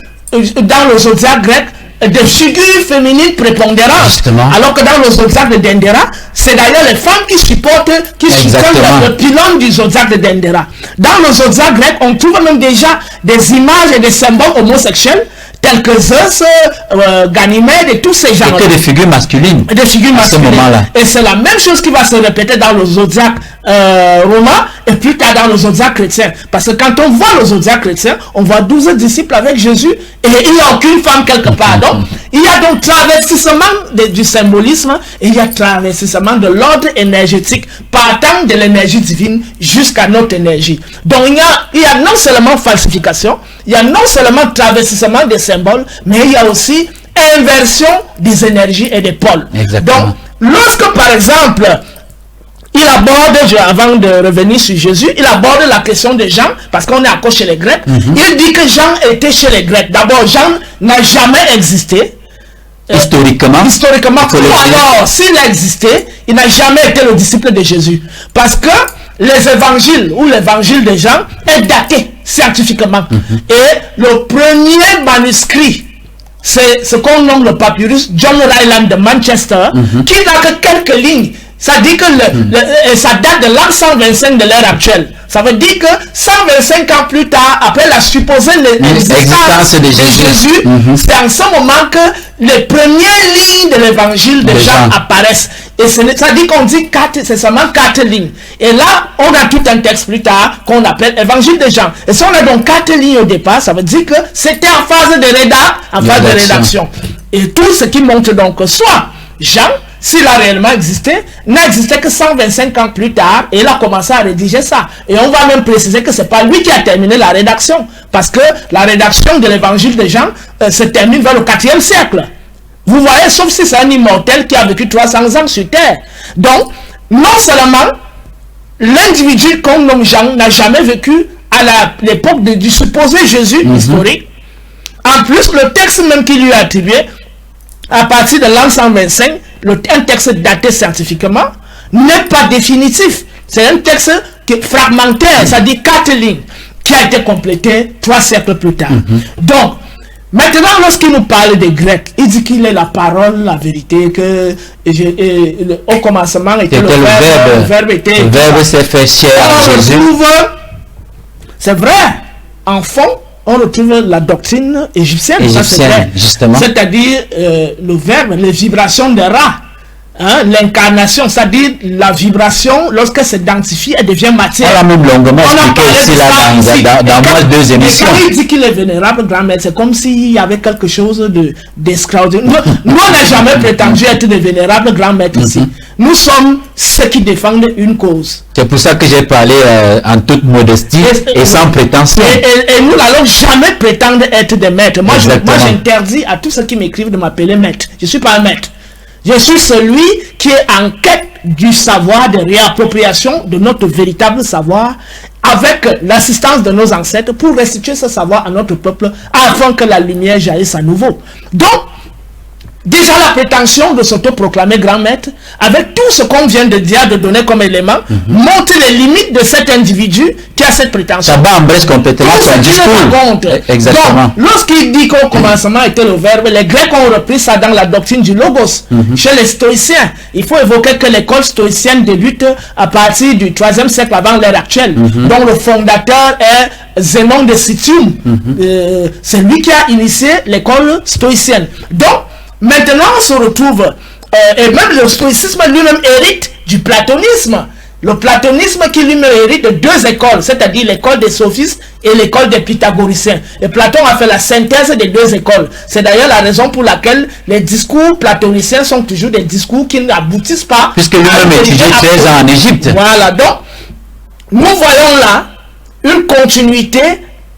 dans le zodiaque grec des figures féminines prépondérantes. Justement. Alors que dans le zodiaque de Dendera, c'est d'ailleurs les femmes qui supportent le pylône du zodiaque de Dendera. Dans le zodiaque grec, on trouve même déjà des images et des symboles homosexuels tels que Zeus, Ganymède et tous ces gens. Et que des figures masculines. Des figures masculines. Et c'est la même chose qui va se répéter dans le zodiaque romain et plus tard dans le zodiaque chrétien. Parce que quand on voit le zodiaque chrétien, on voit 12 disciples avec Jésus et il n'y a aucune femme quelque part. Donc, il y a donc travestissement du symbolisme et il y a travestissement de l'ordre énergétique partant de l'énergie divine jusqu'à notre énergie. Donc, il y a non seulement falsification, il y a non seulement travestissement des symboles, mais il y a aussi inversion des énergies et des pôles. Exactement. Donc, lorsque par exemple, il aborde, avant de revenir sur Jésus, il aborde la question de Jean, parce qu'on est encore chez les Grecs. Il dit que Jean était chez les Grecs. D'abord, Jean n'a jamais existé. Historiquement. Alors, s'il a existé, il n'a jamais été le disciple de Jésus. Parce que les évangiles, ou l'évangile de Jean, est daté scientifiquement. Et le premier manuscrit, c'est ce qu'on nomme le papyrus John Ryland de Manchester, qui n'a que quelques lignes. Ça dit que ça date de l'an 125 de l'ère actuelle. Ça veut dire que 125 ans plus tard, après la supposée existence de Jésus, c'est en ce moment que les premières lignes de l'évangile de Jean apparaissent. Et ça dit qu'on dit c'est seulement 4 lignes. Et là, on a tout un texte plus tard qu'on appelle évangile de Jean. Et si on a donc 4 lignes au départ, ça veut dire que c'était en phase de rédaction. Et tout ce qui montre donc que soit Jean, s'il a réellement existé, n'a existé que 125 ans plus tard et il a commencé à rédiger ça. Et on va même préciser que c'est pas lui qui a terminé la rédaction. Parce que la rédaction de l'évangile de Jean se termine vers le 4e siècle. Vous voyez, sauf si c'est un immortel qui a vécu 300 ans sur terre. Donc, non seulement l'individu qu'on nomme Jean n'a jamais vécu à l'époque du supposé Jésus historique. En plus, le texte même qui lui a attribué, à partir de l'an 125, un texte daté scientifiquement, n'est pas définitif. C'est un texte fragmentaire, ça dit 4 lignes, qui a été complété 3 siècles plus tard. Donc, maintenant, lorsqu'il nous parle des Grecs, il dit qu'il est la parole, la vérité, que au commencement était le verbe était... Le verbe s'est fait chair à Jésus. C'est vrai, en fond, on retrouve la doctrine égyptienne, justement. C'est-à-dire le verbe, les vibrations de Ra, l'incarnation, c'est-à-dire la vibration, lorsqu'elle se densifie, elle devient matière. On l'a même longuement expliqué aussi là dans moins de 2 émissions. Quand il dit qu'il est vénérable, grand-mère, c'est comme s'il y avait quelque chose d'extraordinaire. Nous, on n'a jamais prétendu être des vénérables grands-maîtres ici. Nous sommes ceux qui défendent une cause. C'est pour ça que j'ai parlé en toute modestie et sans prétention. Et nous n'allons jamais prétendre être des maîtres. Moi, j'interdis à tous ceux qui m'écrivent de m'appeler maître. Je ne suis pas un maître. Je suis celui qui est en quête du savoir, de réappropriation de notre véritable savoir avec l'assistance de nos ancêtres pour restituer ce savoir à notre peuple afin que la lumière jaillisse à nouveau. Donc, déjà la prétention de s'autoproclamer grand maître, avec tout ce qu'on vient de dire, de donner comme élément, montre les limites de cet individu qui a cette prétention. Ça bat en brèche complètement son discours. Exactement. Donc, lorsqu'il dit qu'au commencement était le verbe, les Grecs ont repris ça dans la doctrine du logos. Chez les stoïciens, il faut évoquer que l'école stoïcienne débute à partir du 3e siècle avant l'ère actuelle. Donc le fondateur est Zénon de Citium. C'est lui qui a initié l'école stoïcienne. Donc, maintenant on se retrouve, et même le stoïcisme lui-même hérite du platonisme. Le platonisme qui lui-même hérite de deux écoles, c'est-à-dire l'école des sophistes et l'école des pythagoriciens. Et Platon a fait la synthèse des deux écoles. C'est d'ailleurs la raison pour laquelle les discours platoniciens sont toujours des discours qui n'aboutissent pas. Puisque lui-même étudié 13 ans en Égypte. Voilà, donc nous voyons là une continuité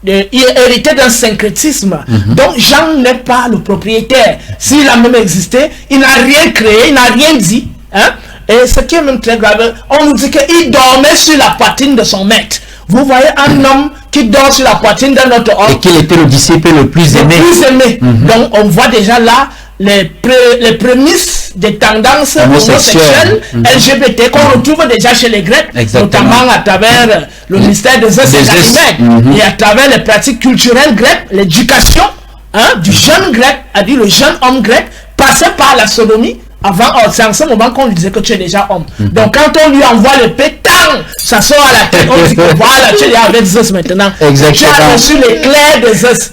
hérité d'un syncrétisme. Donc Jean n'est pas le propriétaire. S'il a même existé, il n'a rien créé, il n'a rien dit. Hein? Et ce qui est même très grave, on nous dit qu'il dormait sur la poitrine de son maître. Vous voyez un homme qui dort sur la poitrine d'un autre homme. Et qu'il était le disciple le plus aimé. Donc on voit déjà là les prémices des tendances homosexuelles, LGBT qu'on retrouve déjà chez les Grecs, notamment à travers le mystère de Zeus et d'Artémide, et à travers les pratiques culturelles grecques, l'éducation du jeune grec, le jeune homme grec, passait par la sodomie. Avant, c'est en ce moment qu'on lui disait que tu es déjà homme. Donc quand on lui envoie le pétard, ça sort à la tête, on dit que voilà, tu es avec Zeus maintenant. Tu as reçu l'éclair de Zeus.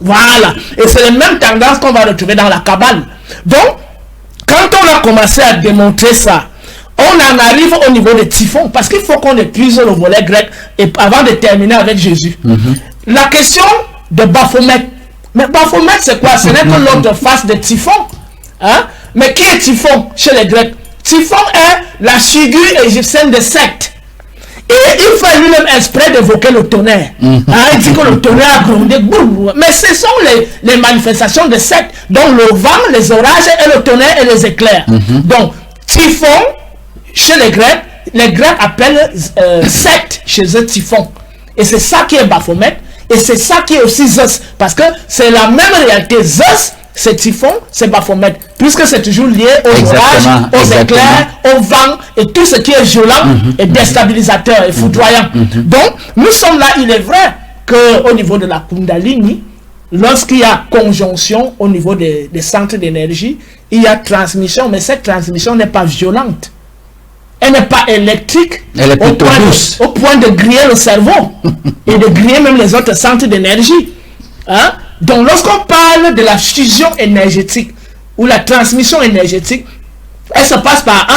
Voilà. Et c'est les mêmes tendances qu'on va retrouver dans la Kabbale. Donc, quand on a commencé à démontrer ça, on en arrive au niveau de Typhon, parce qu'il faut qu'on épuise le volet grec et avant de terminer avec Jésus. La question de Baphomet. Mais Baphomet, c'est quoi? Ce n'est que l'autre face de Typhon. Hein? Mais qui est Typhon chez les Grecs? Typhon est la figure égyptienne de Seth. Et il fait lui-même exprès d'évoquer le tonnerre. Il dit que le tonnerre a grondé. Mais ce sont les manifestations de Seth. Donc le vent, les orages et le tonnerre et les éclairs. Donc Typhon, chez les Grecs appellent Seth chez eux Typhon. Et c'est ça qui est Baphomet. Et c'est ça qui est aussi Zeus. Parce que c'est la même réalité. Zeus, c'est Typhon, c'est Baphomet, puisque c'est toujours lié aux orages, aux éclairs, au vent et tout ce qui est violent et déstabilisateur et foudroyant. Donc, nous sommes là, il est vrai qu'au niveau de la Kundalini, lorsqu'il y a conjonction au niveau des centres d'énergie, il y a transmission, mais cette transmission n'est pas violente. Elle n'est pas électrique. Elle est plutôt douce. Au point de griller le cerveau et de griller même les autres centres d'énergie. Hein? Donc, lorsqu'on parle de la fusion énergétique ou la transmission énergétique, elle se passe par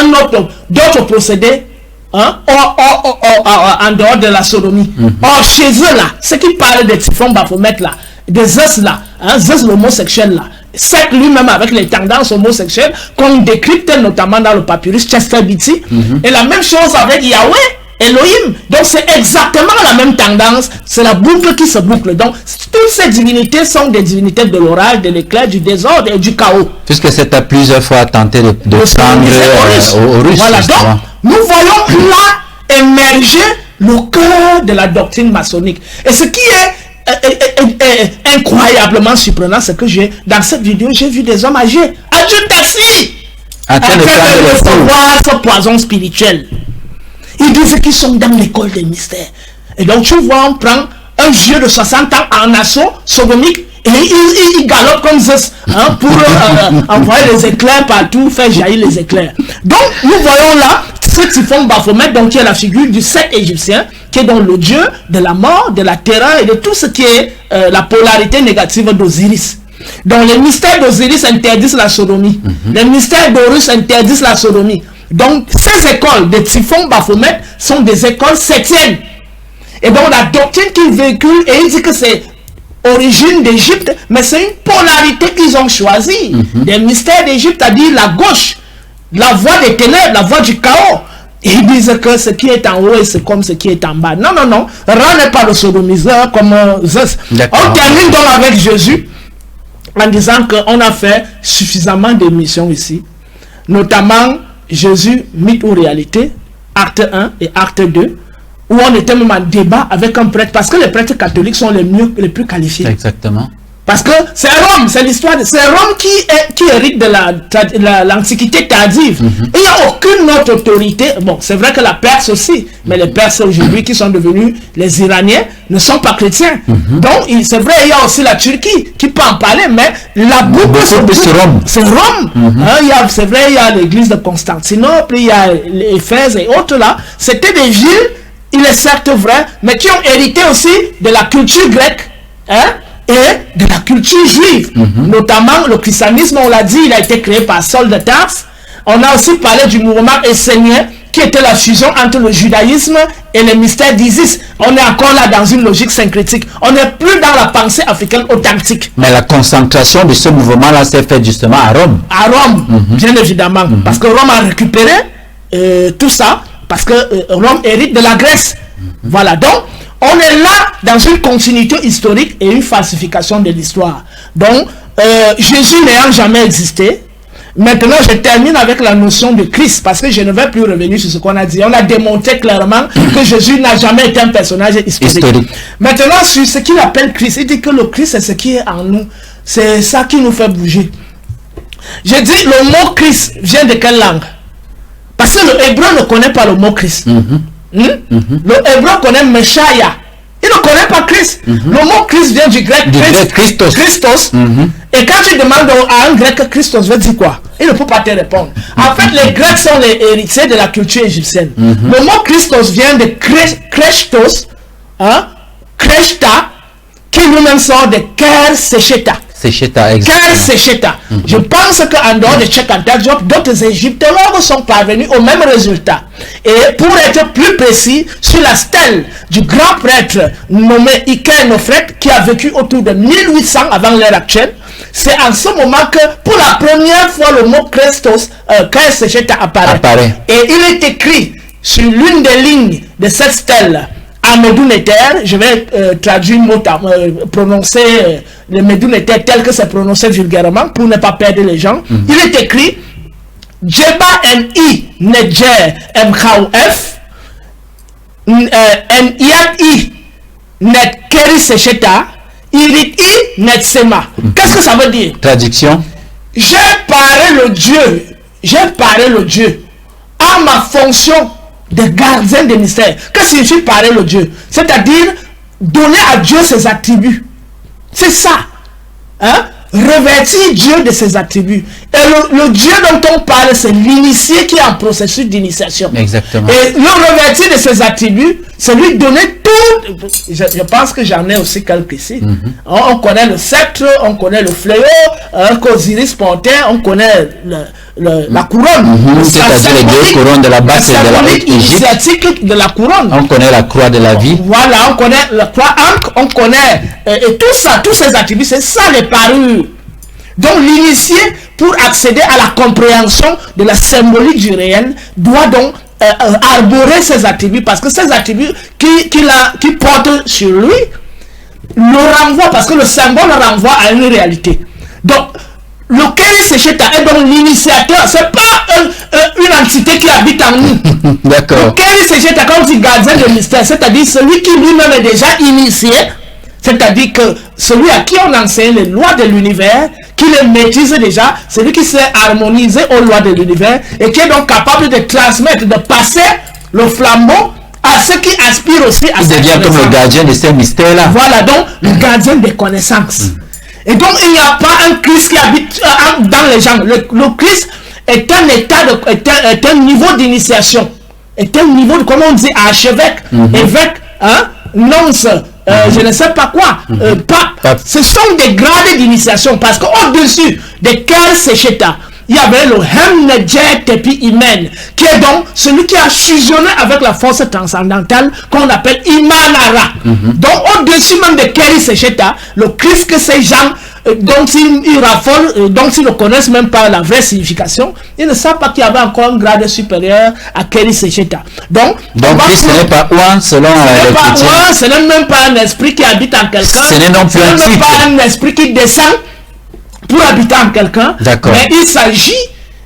d'autres procédés en dehors de la sodomie. Or, chez eux, là, ce qui parle de Typhon, Baphomet, là, de Zeus, là, Zeus l'homosexuel, là, c'est lui-même avec les tendances homosexuelles qu'on décrypte notamment dans le papyrus Chester Beatty, et la même chose avec Yahweh, Elohim. Donc c'est exactement la même tendance, c'est la boucle qui se boucle. Donc toutes ces divinités sont des divinités de l'orage, de l'éclair, du désordre et du chaos. Puisque c'est à plusieurs fois tenté de prendre Horus. Voilà, donc nous voyons là émerger le cœur de la doctrine maçonnique. Et ce qui est incroyablement surprenant, c'est que dans cette vidéo, j'ai vu des hommes âgés, adultes assis, en train de recevoir ce poison spirituel. Ils disent qu'ils sont dans l'école des mystères. Et donc tu vois, on prend un vieux de 60 ans en assaut sodomique et il galope comme Zeus pour envoyer les éclairs partout, faire jaillir les éclairs. Donc nous voyons là ce Typhon Baphomet, donc qui est la figure du Seth égyptien, qui est donc le dieu de la mort, de la terreur et de tout ce qui est la polarité négative d'Osiris. Donc les mystères d'Osiris interdisent la sodomie. Les mystères d'Horus interdisent la sodomie. Donc ces écoles de Typhon Baphomet sont des écoles septièmes. Et donc la doctrine qu'ils véhiculent, et ils disent que c'est origine d'Égypte, mais c'est une polarité qu'ils ont choisie. Des mystères d'Égypte, c'est-à-dire la gauche, la voie des ténèbres, la voie du chaos. Et ils disent que ce qui est en haut et c'est comme ce qui est en bas. Non, non, non. Ra n'est pas le sodomiseur comme Zeus. On termine donc avec Jésus en disant qu'on a fait suffisamment d'émissions ici, notamment Jésus, mythe ou réalité, acte 1 et acte 2, où on était même en débat avec un prêtre, parce que les prêtres catholiques sont les plus qualifiés. Exactement. Parce que c'est Rome, c'est l'histoire, c'est Rome qui hérite de l'Antiquité tardive. Il n'y a aucune autre autorité. Bon, c'est vrai que la Perse aussi, mais les Perses aujourd'hui qui sont devenus les Iraniens ne sont pas chrétiens. Donc, c'est vrai, il y a aussi la Turquie qui peut en parler, mais la boucle, c'est Rome. C'est vrai, il y a l'église de Constantinople, il y a l'Éphèse et autres là. C'était des villes, il est certes vrai, mais qui ont hérité aussi de la culture grecque. Et de la culture juive, notamment le christianisme, on l'a dit, il a été créé par Saul de Tarse. On a aussi parlé du mouvement essénien qui était la fusion entre le judaïsme et les mystères d'Isis. On est encore là dans une logique syncrétique. On n'est plus dans la pensée africaine authentique. Mais la concentration de ce mouvement-là s'est faite justement à Rome. À Rome, bien évidemment. Parce que Rome a récupéré tout ça, parce que Rome hérite de la Grèce. Voilà, donc on est là dans une continuité historique et une falsification de l'histoire. Donc, Jésus n'ayant jamais existé, maintenant je termine avec la notion de Christ, parce que je ne vais plus revenir sur ce qu'on a dit. On a démontré clairement que Jésus n'a jamais été un personnage historique. Maintenant, sur ce qu'il appelle Christ, il dit que le Christ, c'est ce qui est en nous. C'est ça qui nous fait bouger. Je dis, le mot Christ vient de quelle langue? Parce que le hébreu ne connaît pas le mot Christ. Le hébreu connaît Meshaya. Il ne connaît pas Christ. Le mot Christ vient du grec Christos. Et quand tu demandes à un grec Christos veut dire quoi, il ne peut pas te répondre. En fait, les Grecs sont les héritiers de la culture égyptienne. Le mot Christos vient de Kreshtos, Kreshta, qui lui-même sort de Ker Secheta. Je pense qu'en dehors de Tchekanta Diop, d'autres égyptologues sont parvenus au même résultat. Et pour être plus précis, sur la stèle du grand prêtre nommé Iker Nofret, qui a vécu autour de 1800 avant l'ère actuelle, c'est en ce moment que pour la première fois le mot Christos, apparaît. Et il est écrit sur l'une des lignes de cette stèle, à Medouneter, je vais traduire prononcer le Medouneter tel que c'est prononcé vulgairement pour ne pas perdre les gens. Il est écrit Djeba N-I Nedjer M-K-O-F N-I-A-I Net Keri Secheta Irit-I Net Sema. Qu'est-ce que ça veut dire? Traduction. J'ai parlé le Dieu à ma fonction de gardien des mystères. Que signifie parler le Dieu? C'est-à-dire donner à Dieu ses attributs. C'est ça. Revêtir Dieu de ses attributs. Et le Dieu dont on parle, c'est l'initié qui est en processus d'initiation. Exactement. Et le revêtir de ses attributs, c'est lui donner tout. Je pense que j'en ai aussi quelques ici. On connaît le sceptre, on connaît le fléau, qu'Osiris portait, on connaît la couronne. C'est-à-dire les deux couronnes de la basse et de la haute Égypte. De la couronne. On connaît la croix de la vie. Voilà, on connaît la croix ancre, on connaît et tout ça, tous ces attributs, c'est ça les parures. Donc l'initié, pour accéder à la compréhension de la symbolique du réel, doit donc arborer ses attributs, parce que ces attributs qui portent sur lui le renvoient, parce que le symbole renvoie à une réalité. Donc le Keri Secheta est donc l'initiateur, c'est pas une entité qui habite en nous. D'accord. Le Keri Secheta, quand on dit gardien de mystère, c'est-à-dire celui qui lui-même est déjà initié, c'est-à-dire que celui à qui on enseigne les lois de l'univers, qui les maîtrise déjà, celui qui s'est harmonisé aux lois de l'univers et qui est donc capable de transmettre, de passer le flambeau à ceux qui aspirent aussi à cette connaissance. Il devient comme le gardien de ces mystères-là. Voilà, donc le gardien des connaissances. Et donc il n'y a pas un Christ qui habite dans les gens. Le Christ est un état est un niveau d'initiation. Est un niveau de, comment on dit, archevêque, évêque, nonce, je ne sais pas quoi, pape. Ce sont des grades d'initiation, parce qu'au-dessus de Ker Secheta, il y avait le Hem-Nedjer Tepi Imen, qui est donc celui qui a fusionné avec la force transcendantale qu'on appelle Imanara. Donc au-dessus même de Keri Secheta, le Christ que ces gens dont ils raffolent, dont ils ne connaissent même pas la vraie signification, ils ne savent pas qu'il y avait encore un grade supérieur à Keri Secheta. Donc Christ n'est pas un selon les chrétiens. Ce n'est même pas un esprit qui habite en quelqu'un. Ce n'est non plus un titre. Pas un esprit qui descend pour habiter en quelqu'un. Mais il s'agit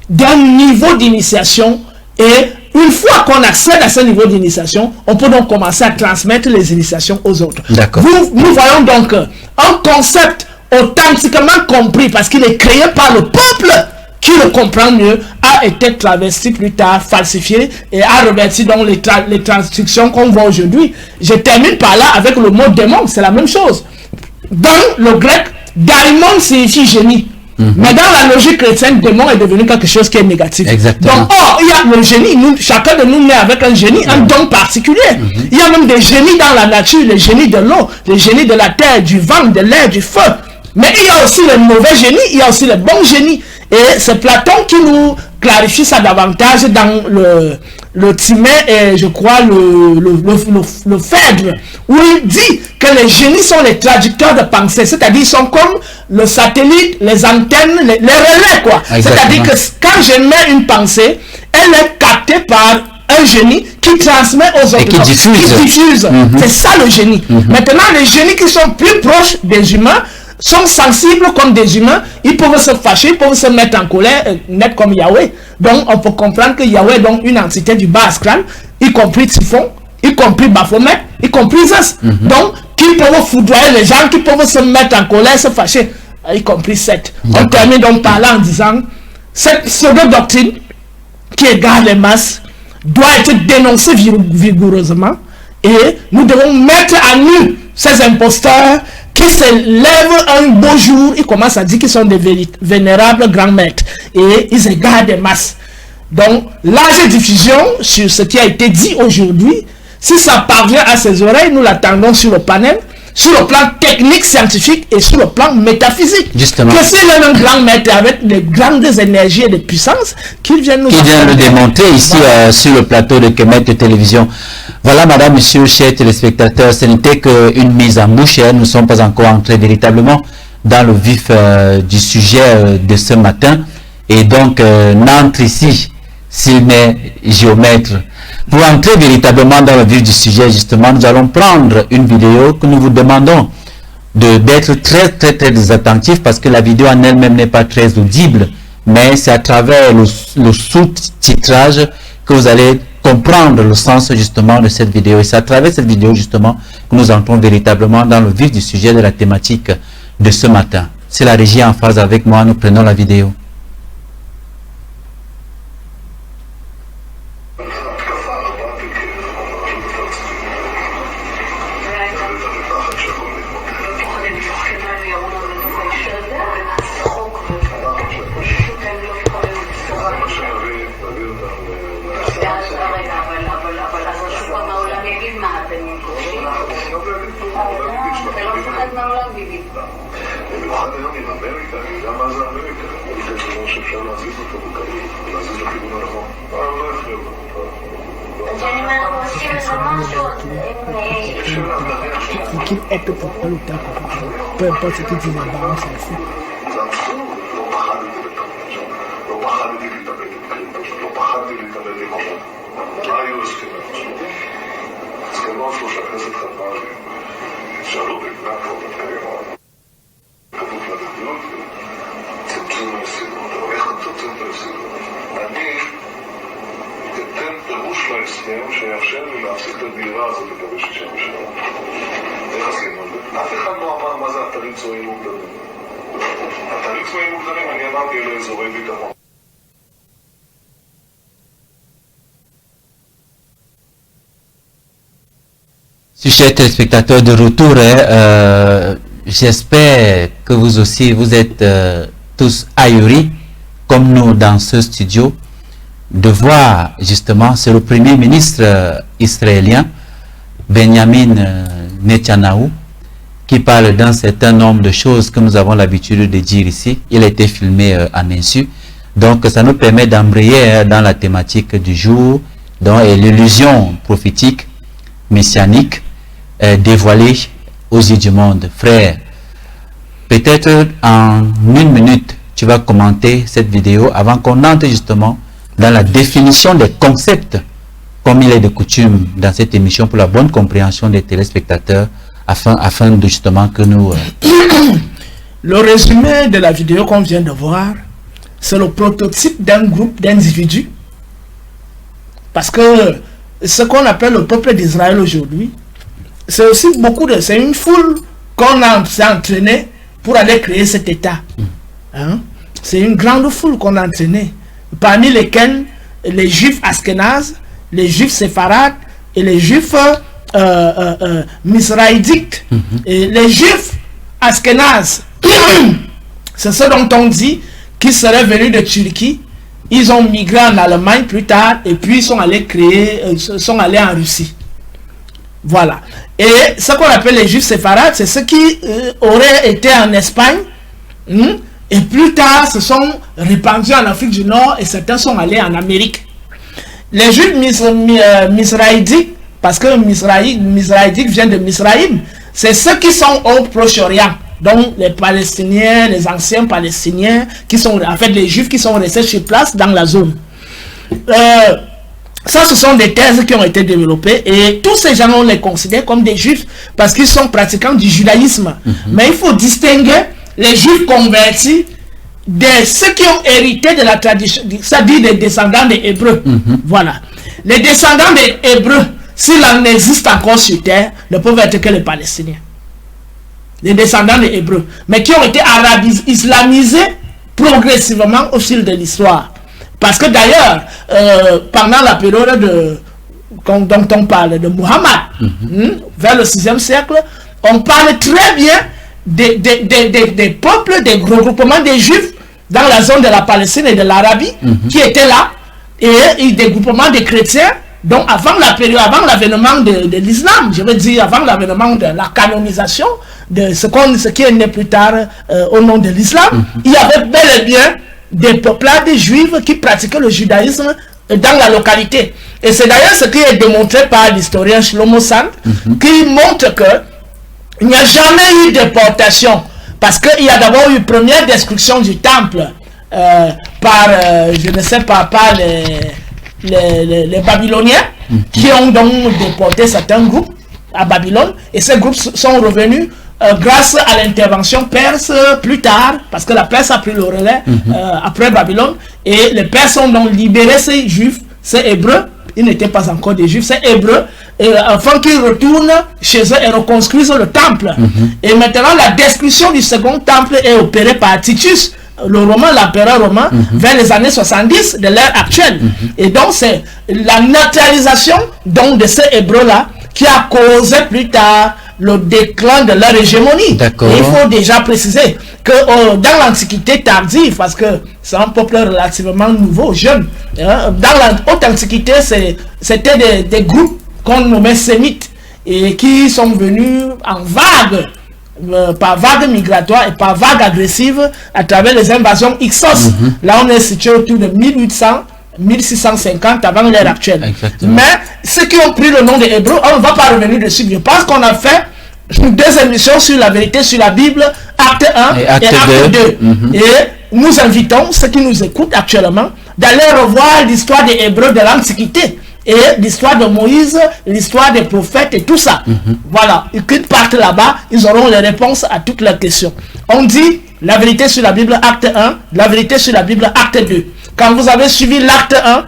d'un niveau d'initiation, et une fois qu'on accède à ce niveau d'initiation, on peut donc commencer à transmettre les initiations aux autres. Nous voyons donc un concept authentiquement compris, parce qu'il est créé par le peuple qui le comprend mieux, a été travesti plus tard, falsifié et a reverti dans les traductions qu'on voit aujourd'hui. Je termine par là avec le mot démon, c'est la même chose. Dans le grec, daimon signifie génie. Mais dans la logique chrétienne, démon est devenu quelque chose qui est négatif. Exactement. Donc, il y a le génie, chacun de nous naît avec un génie, un don particulier. Il y a même des génies dans la nature, les génies de l'eau, les génies de la terre, du vent, de l'air, du feu. Mais il y a aussi les mauvais génies, il y a aussi les bons génies. Et c'est Platon qui nous clarifie ça davantage dans le Timée et je crois le Phèdre, où il dit que les génies sont les traducteurs de pensée, c'est-à-dire ils sont comme le satellite, les antennes, les relais, quoi. C'est-à-dire que quand je mets une pensée, elle est captée par un génie qui transmet aux autres. Et qui diffuse. C'est ça le génie. Maintenant, les génies qui sont plus proches des humains sont sensibles comme des humains, ils peuvent se fâcher, ils peuvent se mettre en colère, net comme Yahweh. Donc on peut comprendre que Yahweh est donc une entité du bas astral, y compris Typhon, y compris Baphomet, y compris Zeus. Donc qui peuvent foudroyer les gens, qui peuvent se mettre en colère, se fâcher, y compris Seth. On termine donc par là en disant cette pseudo-doctrine qui égare les masses doit être dénoncée vigoureusement et nous devons mettre à nu ces imposteurs qui se lèvent un beau jour, ils commencent à dire qu'ils sont des vénérables grands maîtres et ils égarent des masses. Donc, large diffusion sur ce qui a été dit aujourd'hui, si ça parvient à ses oreilles, nous l'attendons sur le panel, sur le plan technique, scientifique et sur le plan métaphysique. Justement. Que c'est un grand maître avec des grandes énergies et de puissance qu'il vient nous le démontrer ici sur le plateau de Kemet de télévision. Voilà, madame, monsieur, chers téléspectateurs, ce n'était qu'une mise en bouche. Nous ne sommes pas encore entrés véritablement dans le vif du sujet de ce matin. Et donc, n'entre ici, s'il n'est géomètre. Pour entrer véritablement dans le vif du sujet, justement, nous allons prendre une vidéo que nous vous demandons d'être très attentifs parce que la vidéo en elle-même n'est pas très audible, mais c'est à travers le sous-titrage que vous allez comprendre le sens justement de cette vidéo. Et c'est à travers cette vidéo justement que nous entrons véritablement dans le vif du sujet de la thématique de ce matin. C'est la régie en phase avec moi, nous prenons la vidéo. Qu'il est pour pas le temps, peu importe ce qu'ils disent là-bas, on s'en fout. שיאפשר לי להפסיק את הדירה הזאת לקבל 67. איך עשינו את זה? אף אחד לא אמר מה זה אתרים צבאיים מוגדרים. אתרים צבאיים מוגדרים, אני אמרתי אלה אזורי ביטחון. Chers téléspectateurs de retour, j'espère que vous aussi vous êtes tous ahuris comme nous dans ce studio de voir justement, c'est le premier ministre israélien Benjamin Netanyahu qui parle d'un certain nombre de choses que nous avons l'habitude de dire ici. Il a été filmé en insu, donc ça nous permet d'embrayer dans la thématique du jour, donc l'illusion prophétique messianique dévoilée aux yeux du monde. Frère, peut-être en une minute tu vas commenter cette vidéo avant qu'on entre justement dans la définition des concepts, comme il est de coutume dans cette émission, pour la bonne compréhension des téléspectateurs, afin de justement que nous... Le résumé de la vidéo qu'on vient de voir, c'est le prototype d'un groupe d'individus. Parce que ce qu'on appelle le peuple d'Israël aujourd'hui, c'est aussi beaucoup de... C'est une foule qu'on a entraînée pour aller créer cet État. Hein? C'est une grande foule qu'on a entraînée, parmi lesquels les juifs askénazes, les juifs séfarades et les juifs misraïdiques. Et les juifs askénazes, c'est ce dont on dit qu'ils seraient venus de Turquie. Ils ont migré en Allemagne plus tard et puis ils sont allés sont allés en Russie. Voilà. Et ce qu'on appelle les juifs séfarades, c'est ceux qui auraient été en Espagne et plus tard se sont répandus en Afrique du Nord et certains sont allés en Amérique. Les juifs misraïdiques, parce que misraïdique vient de Misraïm, c'est ceux qui sont au Proche-Orient. Donc les Palestiniens, les anciens Palestiniens, qui sont en fait les Juifs qui sont restés sur place dans la zone. Ça, ce sont des thèses qui ont été développées et tous ces gens, on les considère comme des Juifs parce qu'ils sont pratiquants du judaïsme. Mais il faut distinguer les Juifs convertis de ceux qui ont hérité de la tradition, c'est-à-dire des descendants des Hébreux. Voilà. Les descendants des Hébreux, s'il en existe encore sur terre, ne peuvent être que les Palestiniens. Les descendants des Hébreux, mais qui ont été islamisés progressivement au fil de l'histoire. Parce que d'ailleurs, pendant la période dont on parle de Muhammad, vers le 6e siècle, on parle très bien des peuples, des regroupements des Juifs dans la zone de la Palestine et de l'Arabie qui étaient là, et des groupements de chrétiens. Donc avant la période, avant l'avènement de l'islam, je veux dire avant l'avènement de la canonisation, de ce qui est né plus tard au nom de l'islam, il y avait bel et bien des peuplades juives qui pratiquaient le judaïsme dans la localité. Et c'est d'ailleurs ce qui est démontré par l'historien Shlomo Sand, qui montre que il n'y a jamais eu de déportation, parce qu'il y a d'abord eu une première destruction du temple par, je ne sais pas, par les Babyloniens, qui ont donc déporté certains groupes à Babylone, et ces groupes sont revenus grâce à l'intervention perse plus tard, parce que la Perse a pris le relais après Babylone, et les Perses ont donc libéré ces Juifs, ces Hébreux. Ils n'étaient pas encore des Juifs, c'est Hébreux, et afin qu'ils retournent chez eux et reconstruisent le temple. Et maintenant, la destruction du second temple est opérée par Titus, le romain, l'empereur romain, vers les années 70 de l'ère actuelle. Et donc, c'est la neutralisation donc, de ces Hébreux-là qui a causé plus tard le déclin de leur hégémonie. Et il faut déjà préciser que dans l'Antiquité tardive, parce que c'est un peuple relativement nouveau, jeune, dans la haute Antiquité, c'était des groupes qu'on nommait sémites et qui sont venus en vague, par vague migratoire et par vague agressive à travers les invasions Hyksos. Là, on est situé autour de 1650 avant l'ère actuelle. Exactement. Mais ceux qui ont pris le nom des Hébreux, on ne va pas revenir dessus. Je pense qu'on a fait 2 émissions sur la vérité sur la Bible, acte 1 et acte 2. Et nous invitons ceux qui nous écoutent actuellement d'aller revoir l'histoire des Hébreux de l'Antiquité et l'histoire de Moïse, l'histoire des prophètes et tout ça. Voilà, et qu'ils partent là-bas, ils auront les réponses à toutes leurs questions. On dit la vérité sur la Bible, acte 1, la vérité sur la Bible, acte 2. Quand vous avez suivi l'acte 1,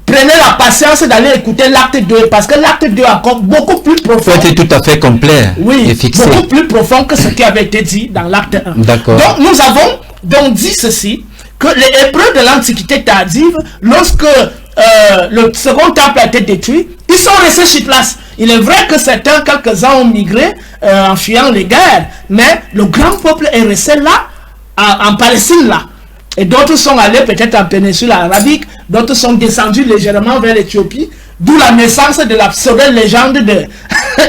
prenez la patience d'aller écouter l'acte 2, parce que l'acte 2 est encore beaucoup plus profond. C'est tout à fait complet et fixé. Beaucoup plus profond que ce qui avait été dit dans l'acte 1. D'accord. Donc nous avons donc dit ceci, que les Hébreux de l'Antiquité tardive, lorsque le second temple a été détruit, ils sont restés sur place. Il est vrai que quelques-uns ont migré en fuyant les guerres, mais le grand peuple est resté là, en Palestine là. Et d'autres sont allés peut-être en péninsule arabique, d'autres sont descendus légèrement vers l'Éthiopie, d'où la naissance de la pseudo-légende de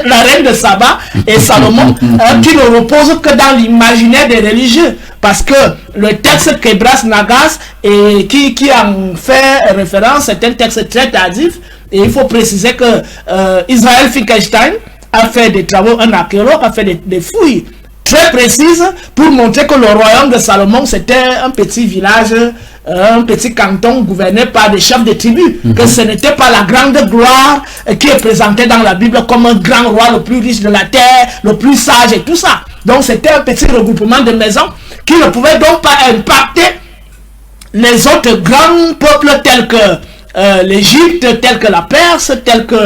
la reine de Saba et Salomon, qui ne repose que dans l'imaginaire des religieux. Parce que le texte Kebras Nagas, et qui en fait référence, c'est un texte très tardif, et il faut préciser que Israël Finkelstein a fait des travaux, un archéologue a fait des fouilles très précises pour montrer que le royaume de Salomon c'était un petit village, un petit canton gouverné par des chefs de tribus, que ce n'était pas la grande gloire qui est présentée dans la Bible comme un grand roi le plus riche de la terre, le plus sage et tout ça. Donc c'était un petit regroupement de maisons qui ne pouvait donc pas impacter les autres grands peuples tels que l'Égypte, tels que la Perse, tels que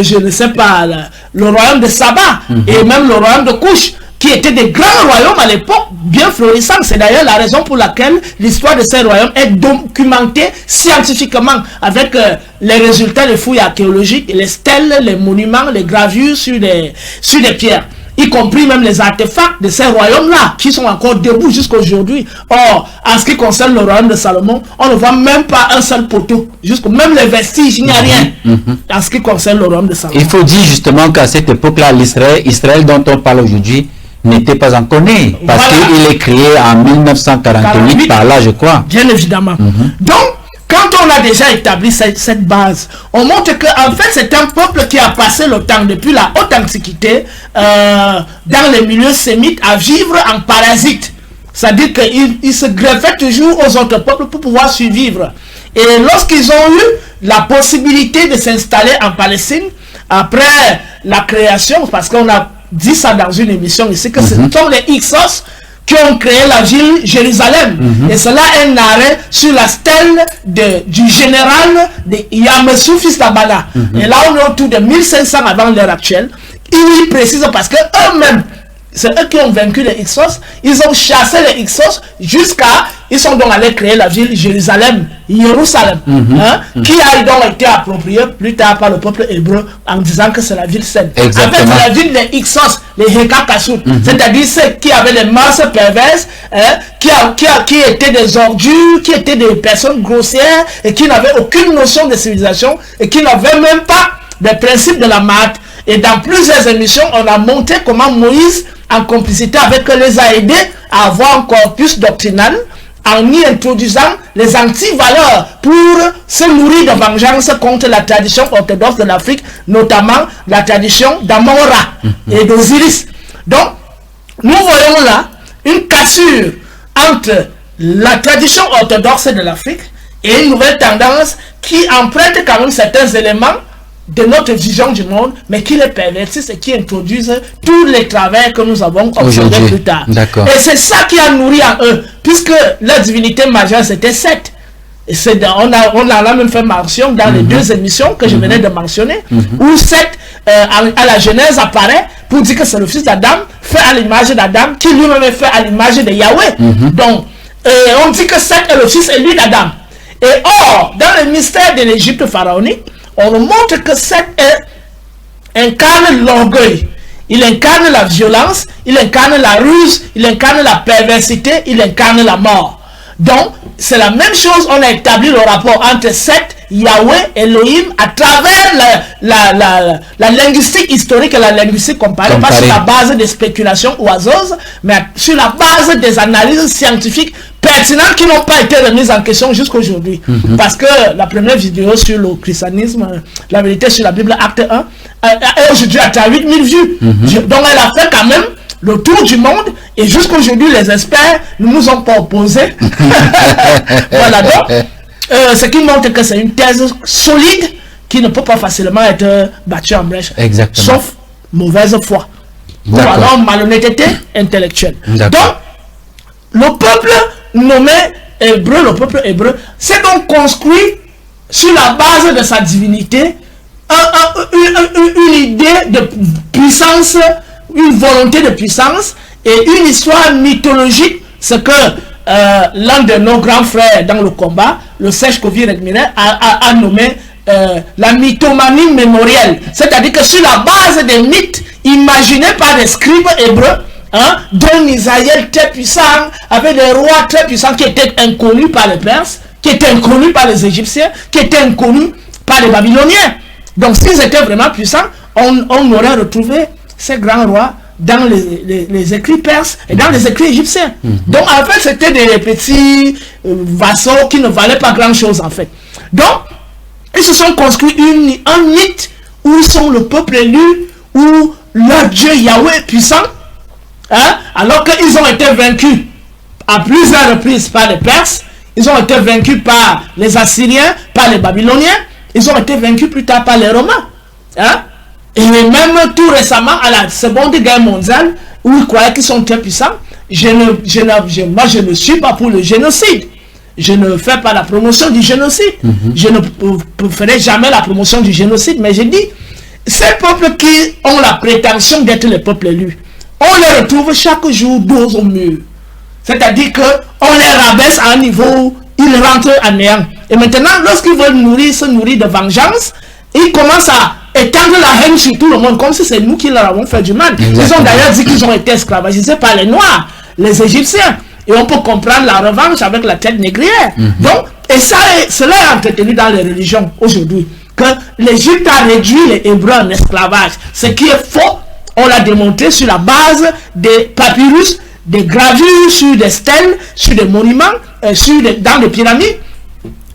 je ne sais pas le royaume de Saba et même le royaume de Couche, qui étaient des grands royaumes à l'époque, bien florissants. C'est d'ailleurs la raison pour laquelle l'histoire de ces royaumes est documentée scientifiquement, avec les résultats des fouilles archéologiques, les stèles, les monuments, les gravures sur des pierres, y compris même les artefacts de ces royaumes-là, qui sont encore debout jusqu'à aujourd'hui. Or, en ce qui concerne le royaume de Salomon, on ne voit même pas un seul poteau, même les vestiges, il n'y a rien, en ce qui concerne le royaume de Salomon. Il faut dire justement qu'à cette époque-là, Israël dont on parle aujourd'hui n'était pas encore né, parce qu'il est créé en 1948 par là, je crois. Bien évidemment. Donc, quand on a déjà établi cette base, on montre qu'en fait, c'est un peuple qui a passé le temps, depuis la haute antiquité, dans les milieux sémites, à vivre en parasite. C'est-à-dire qu'ils se greffaient toujours aux autres peuples pour pouvoir survivre. Et lorsqu'ils ont eu la possibilité de s'installer en Palestine, après la création, parce qu'on a dit ça dans une émission ici, que ce sont les Hyksos qui ont créé la ville Jérusalem. Et cela est un arrêt sur la stèle du général de Yamesou, fils d'Abana. Et là, on est autour de 1500 avant l'ère actuelle. Il précise parce que eux-mêmes, c'est eux qui ont vaincu les Hyksos. Ils ont chassé les Hyksos jusqu'à... Ils sont donc allés créer la ville Jérusalem, Jérusalem, qui a donc été appropriée plus tard par le peuple hébreu en disant que c'est la ville sainte. En fait, c'est la ville des Hyksos, les Hekakasut, c'est-à-dire ceux qui avaient des mœurs perverses, qui étaient des ordures, qui étaient des personnes grossières et qui n'avaient aucune notion de civilisation et qui n'avaient même pas des principes de la maths. Et dans plusieurs émissions, on a montré comment Moïse, en complicité avec eux, les a aidés à avoir un corpus doctrinal en y introduisant les antivaleurs pour se nourrir de vengeance contre la tradition orthodoxe de l'Afrique, notamment la tradition d'Amon-Ra et d'Osiris. Donc, nous voyons là une cassure entre la tradition orthodoxe de l'Afrique et une nouvelle tendance qui emprunte quand même certains éléments de notre vision du monde, mais qui les pervertissent et qui introduisent tous les travers que nous avons observés plus tard. Et c'est ça qui a nourri en eux, puisque la divinité majeure c'était Seth. Et on a même fait mention dans les deux émissions que je venais de mentionner, où Seth à la Genèse apparaît pour dire que c'est le fils d'Adam, fait à l'image d'Adam, qui lui-même est fait à l'image de Yahweh. Donc, on dit que Seth est le fils élu d'Adam. Et or, dans le mystère de l'Égypte pharaonique, on nous montre que Seth incarne l'orgueil, il incarne la violence, il incarne la ruse, il incarne la perversité, il incarne la mort. Donc, c'est la même chose, on a établi le rapport entre Seth, Yahweh, Elohim, à travers la linguistique historique et la linguistique comparée, pas sur la base des spéculations oiseuses, mais sur la base des analyses scientifiques pertinentes qui n'ont pas été remises en question jusqu'aujourd'hui. Parce que la première vidéo sur le christianisme, la vérité sur la Bible, acte 1, est aujourd'hui à 8000 vues. Donc elle a fait quand même le tour du monde et jusqu'aujourd'hui les experts ne nous ont pas opposés. Voilà, donc ce qui montre que c'est une thèse solide qui ne peut pas facilement être battue en brèche. Sauf mauvaise foi ou alors malhonnêteté intellectuelle. Donc le peuple nommé hébreu, le peuple hébreu, s'est donc construit sur la base de sa divinité une idée de puissance, une volonté de puissance et une histoire mythologique, ce que l'un de nos grands frères dans le combat, le Sèche Kovi Regminer, a nommé la mythomanie mémorielle. C'est-à-dire que sur la base des mythes imaginés par des scribes hébreux, dont Isaïe très puissant, avec des rois très puissants qui étaient inconnus par les Perses, qui étaient inconnus par les Égyptiens, qui étaient inconnus par les Babyloniens. Donc s'ils étaient vraiment puissants, on aurait retrouvé ces grands rois dans les écrits perses et dans les écrits égyptiens. Donc en fait c'était des petits vassaux qui ne valaient pas grand chose en fait. Donc ils se sont construits un mythe où ils sont le peuple élu, où leur Dieu Yahweh puissant, alors qu'ils ont été vaincus à plusieurs reprises par les Perses, ils ont été vaincus par les Assyriens, par les Babyloniens, ils ont été vaincus plus tard par les Romains. Et même tout récemment à la Seconde Guerre mondiale, où ils croyaient qu'ils sont très puissants, moi je ne suis pas pour le génocide. Je ne fais pas la promotion du génocide. Je ne ferai jamais la promotion du génocide, mais je dis, ces peuples qui ont la prétention d'être les peuples élus, on les retrouve chaque jour dos au mur. C'est-à-dire qu'on les rabaisse à un niveau, ils rentrent à néant. Et maintenant, lorsqu'ils veulent se nourrir de vengeance, ils commencent à étendre la haine sur tout le monde, comme si c'est nous qui leur avons fait du mal. Exactement. Ils ont d'ailleurs dit qu'ils ont été esclavagisés par les Noirs, les Égyptiens. Et on peut comprendre la revanche avec la tête négrière. Donc, et ça, cela est entretenu dans les religions aujourd'hui. Que l'Égypte a réduit les Hébreux en esclavage. Ce qui est faux, on l'a démontré sur la base des papyrus, des gravures sur des stèles, sur des monuments, dans les pyramides,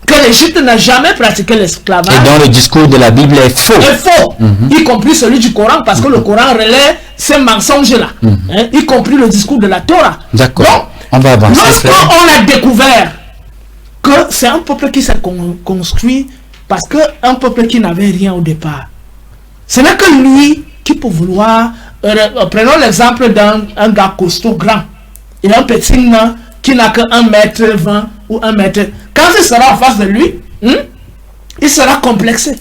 que l'Égypte n'a jamais pratiqué l'esclavage. Et dont le discours de la Bible est faux. Est faux, y compris celui du Coran, parce que le Coran relaie ces mensonges-là, y compris le discours de la Torah. D'accord. Donc, on va avancer. Lorsqu'on a découvert que c'est un peuple qui s'est construit parce qu'un peuple qui n'avait rien au départ, ce n'est que lui qui peut vouloir. Prenons l'exemple d'un gars costaud grand. Il a un petit nain qui n'a que 1m20 ou 1 mètre. Quand il sera en face de lui, il sera complexé.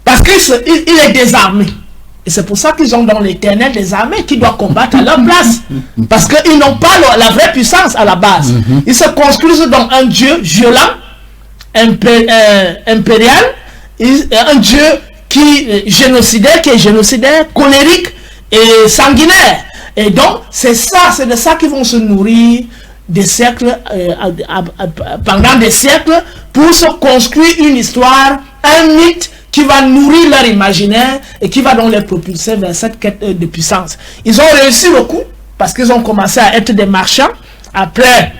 Parce qu'il est désarmé. Et c'est pour ça qu'ils ont dans l'Éternel des armées qui doivent combattre à leur place. Parce qu'ils n'ont pas la vraie puissance à la base. Ils se construisent dans un Dieu violent, impérial, un Dieu qui est génocidaire, colérique et sanguinaire. Et donc, c'est de ça qu'ils vont se nourrir des siècles, pendant des siècles, pour se construire une histoire, un mythe qui va nourrir leur imaginaire et qui va donc les propulser vers cette quête de puissance. Ils ont réussi le coup parce qu'ils ont commencé à être des marchands. Après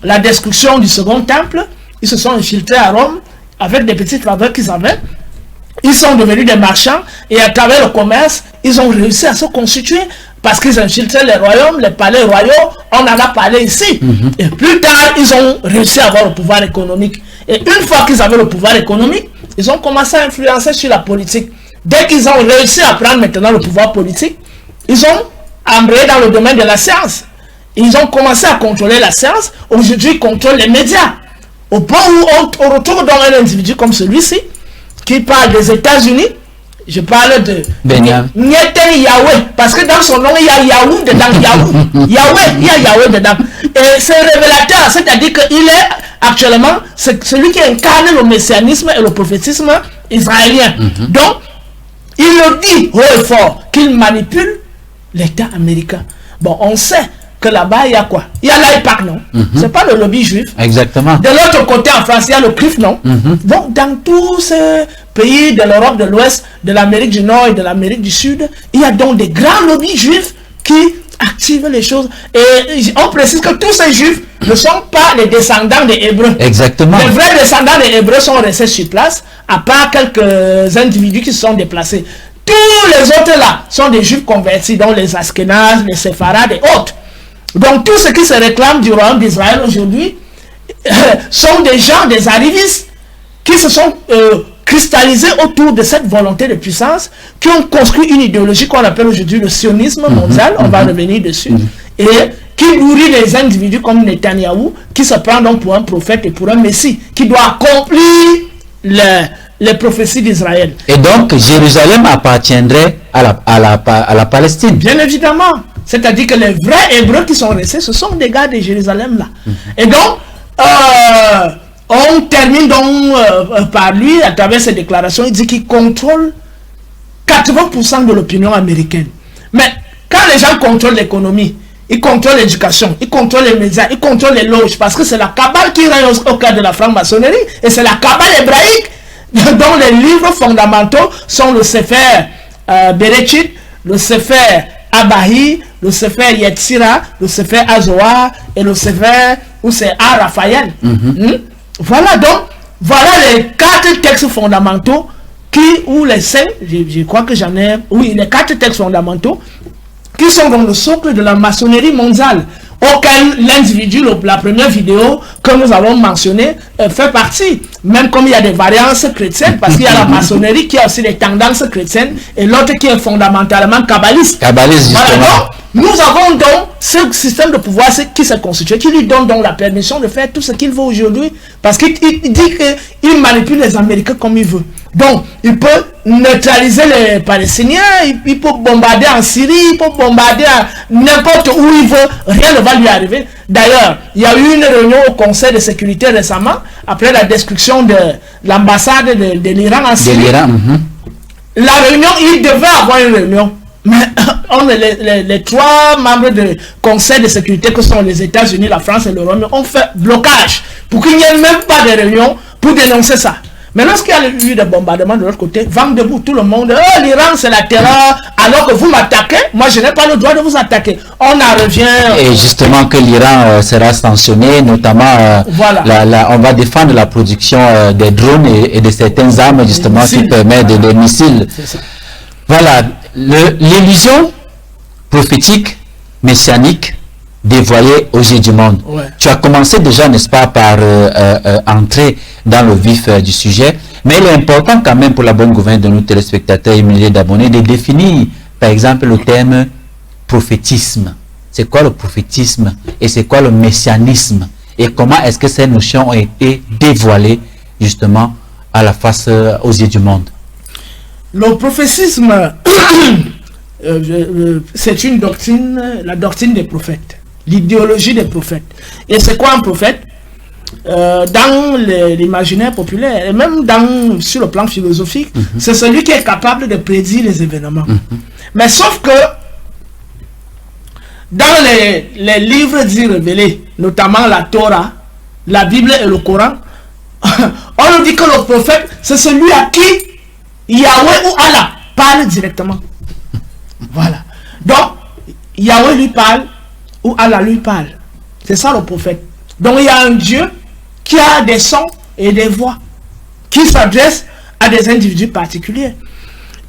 la destruction du second temple, ils se sont infiltrés à Rome avec des petits travailleurs qu'ils avaient. Ils sont devenus des marchands et à travers le commerce, ils ont réussi à se constituer parce qu'ils infiltraient les royaumes, les palais royaux. On en a parlé ici. Et plus tard, ils ont réussi à avoir le pouvoir économique. Et une fois qu'ils avaient le pouvoir économique, ils ont commencé à influencer sur la politique. Dès qu'ils ont réussi à prendre maintenant le pouvoir politique, ils ont embrayé dans le domaine de la science. Ils ont commencé à contrôler la science. Aujourd'hui, ils contrôlent les médias. Au point où on retrouve dans un individu comme celui-ci, qui parle des États-Unis. Je parle de Netanyahu Yahweh, parce que dans son nom, il y a Yahoo dedans. Yahweh, il y a Yahweh dedans. Et c'est révélateur, c'est-à-dire qu'il est actuellement celui qui incarne le messianisme et le prophétisme israélien. Donc, il le dit haut et fort qu'il manipule l'État américain. Bon, on sait que là-bas, il y a quoi? Il y a l'AIPAC, non? C'est pas le lobby juif. Exactement. De l'autre côté, en France, il y a le CRIF, non? Donc, dans tous ces pays de l'Europe de l'Ouest, de l'Amérique du Nord et de l'Amérique du Sud, il y a donc des grands lobbies juifs qui activent les choses. Et on précise que tous ces juifs ne sont pas les descendants des Hébreux. Exactement. Les vrais descendants des Hébreux sont restés sur place, à part quelques individus qui se sont déplacés. Tous les autres là sont des juifs convertis, dont les Ashkénazes, les Séfarades et autres. Donc tous ceux qui se réclament du royaume d'Israël aujourd'hui sont des gens, des arrivistes, qui se sont cristallisés autour de cette volonté de puissance, qui ont construit une idéologie qu'on appelle aujourd'hui le sionisme mondial, on va revenir dessus, et qui nourrit les individus comme Netanyahou, qui se prend donc pour un prophète et pour un messie, qui doit accomplir les prophéties d'Israël. Et donc Jérusalem appartiendrait à la Palestine. Bien évidemment. C'est-à-dire que les vrais Hébreux qui sont restés, ce sont des gars de Jérusalem là. Et donc, on termine donc par lui, à travers ses déclarations, il dit qu'il contrôle 80% de l'opinion américaine. Mais quand les gens contrôlent l'économie, ils contrôlent l'éducation, ils contrôlent les médias, ils contrôlent les loges, parce que c'est la Kabbale qui règne au cœur de la franc-maçonnerie, et c'est la Kabbale hébraïque dont les livres fondamentaux sont le Sefer Bereshit, le Sefer Abahi, le Sefer Yetzira, le Sefer Azoar et le Sefer où c'est A. Raphaël. Voilà donc, voilà les 4 textes fondamentaux ou les 5, je crois que j'en ai, oui, les 4 textes fondamentaux qui sont dans le socle de la maçonnerie mondiale, auquel l'individu, la première vidéo que nous avons mentionnée, fait partie. Même comme il y a des variances chrétiennes, parce qu'il y a la maçonnerie qui a aussi des tendances chrétiennes, et l'autre qui est fondamentalement kabbaliste. Kabbaliste, justement. Voilà, Nous avons donc ce système de pouvoir qui s'est constitué, qui lui donne donc la permission de faire tout ce qu'il veut aujourd'hui, parce qu'il dit qu'il manipule les Américains comme il veut. Donc, il peut neutraliser les Palestiniens, il peut bombarder en Syrie, il peut bombarder n'importe où il veut, rien ne va lui arriver. D'ailleurs, il y a eu une réunion au Conseil de sécurité récemment, après la destruction de l'ambassade de l'Iran en Syrie. La réunion, il devait avoir une réunion. Mais les trois membres du Conseil de sécurité, que sont les États-Unis, la France et le Royaume-Uni, ont fait blocage pour qu'il n'y ait même pas de réunion pour dénoncer ça. Mais lorsqu'il y a eu des bombardements de l'autre côté, vent debout, tout le monde, oh, l'Iran c'est la terreur, alors que vous m'attaquez, moi je n'ai pas le droit de vous attaquer. On en revient. Et justement que l'Iran sera sanctionné, notamment voilà. On va défendre la production des drones et de certaines armes justement qui permettent des missiles. Voilà, l'illusion prophétique, messianique, dévoilée aux yeux du monde. Ouais. Tu as commencé déjà, n'est-ce pas, par entrer dans le vif du sujet, mais il est important quand même pour la bonne gouvernance de nos téléspectateurs et milliers d'abonnés de définir, par exemple, le terme prophétisme. C'est quoi le prophétisme et c'est quoi le messianisme et comment est-ce que ces notions ont été dévoilées justement à la face aux yeux du monde? Le prophétisme, c'est une doctrine, la doctrine des prophètes, l'idéologie des prophètes. Et c'est quoi un prophète? Dans l'imaginaire populaire et même sur le plan philosophique, c'est celui qui est capable de prédire les événements. Mais sauf que dans les livres dits révélés, notamment la Torah, la Bible et le Coran, on nous dit que le prophète, c'est celui à qui Yahweh ou Allah parle directement. Voilà. Donc, Yahweh lui parle ou Allah lui parle. C'est ça le prophète. Donc, il y a un Dieu qui a des sons et des voix, qui s'adresse à des individus particuliers.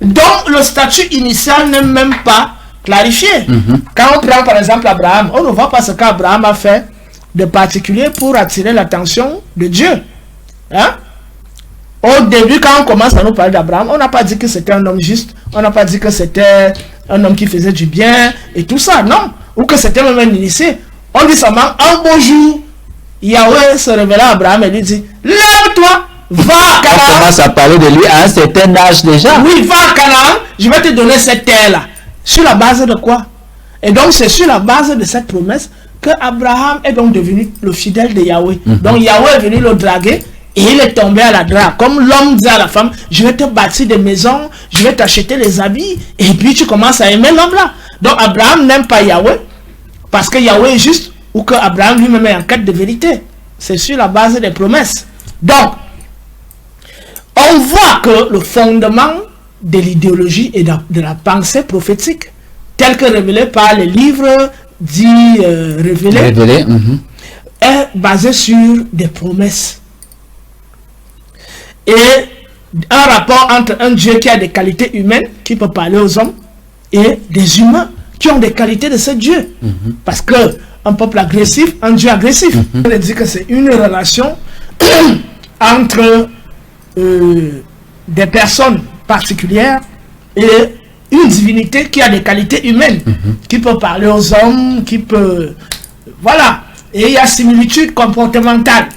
Donc, le statut initial n'est même pas clarifié. Quand on prend par exemple Abraham, on ne voit pas ce qu'Abraham a fait de particulier pour attirer l'attention de Dieu. Hein? Au début, quand on commence à nous parler d'Abraham, on n'a pas dit que c'était un homme juste, on n'a pas dit que c'était un homme qui faisait du bien et tout ça, non. Ou que c'était même un initié. On dit seulement, un beau jour, Yahweh se révéla à Abraham et lui dit, lève-toi, va à Canaan. On commence à parler de lui à un certain âge déjà. Oui, va à Canaan, je vais te donner cette terre-là. Sur la base de quoi? Et donc, c'est sur la base de cette promesse que Abraham est donc devenu le fidèle de Yahweh. Donc, Yahweh est venu le draguer et il est tombé à la drague. Comme l'homme dit à la femme, je vais te bâtir des maisons, je vais t'acheter les habits, et puis tu commences à aimer l'homme-là. Donc, Abraham n'aime pas Yahweh parce que Yahweh est juste, ou que Abraham lui-même est en quête de vérité. C'est sur la base des promesses. Donc, on voit que le fondement de l'idéologie et de la pensée prophétique, tel que révélé par les livres dits révélés, est basé sur des promesses. Et un rapport entre un Dieu qui a des qualités humaines, qui peut parler aux hommes, et des humains qui ont des qualités de ce Dieu. Parce que un peuple agressif, un Dieu agressif. On dit que c'est une relation entre des personnes particulières et une divinité qui a des qualités humaines, qui peut parler aux hommes, qui peut... Voilà. Et il y a similitude comportementale.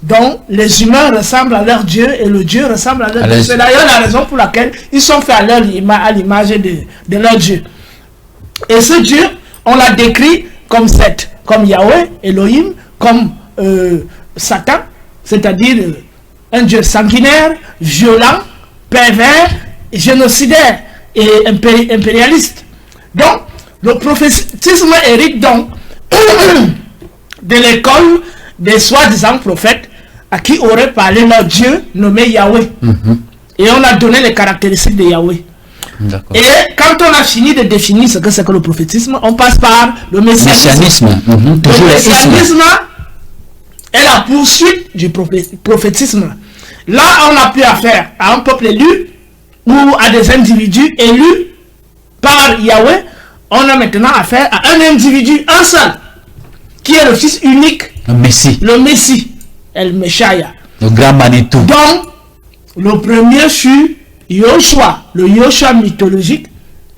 Donc, les humains ressemblent à leur Dieu et le Dieu ressemble à leur Dieu. C'est d'ailleurs la raison pour laquelle ils sont faits à l'image de leur Dieu. Et ce Dieu, on l'a décrit comme Seth, comme Yahweh, Elohim, comme Satan, c'est-à-dire un Dieu sanguinaire, violent, pervers, génocidaire et impérialiste. Donc, le prophétisme hérite donc de l'école des soi-disant prophètes à qui aurait parlé leur Dieu nommé Yahweh. Et on a donné les caractéristiques de Yahweh. Et quand on a fini de définir ce que c'est que le prophétisme, on passe par le messianisme. Le messianisme est la poursuite du prophétisme. Là, on n'a plus affaire à un peuple élu ou à des individus élus par Yahweh. On a maintenant affaire à un individu, un seul, qui est le fils unique, le Messie, El Meshaya, le grand Manitou. Donc, le premier fut Yoshua, le Yoshua mythologique,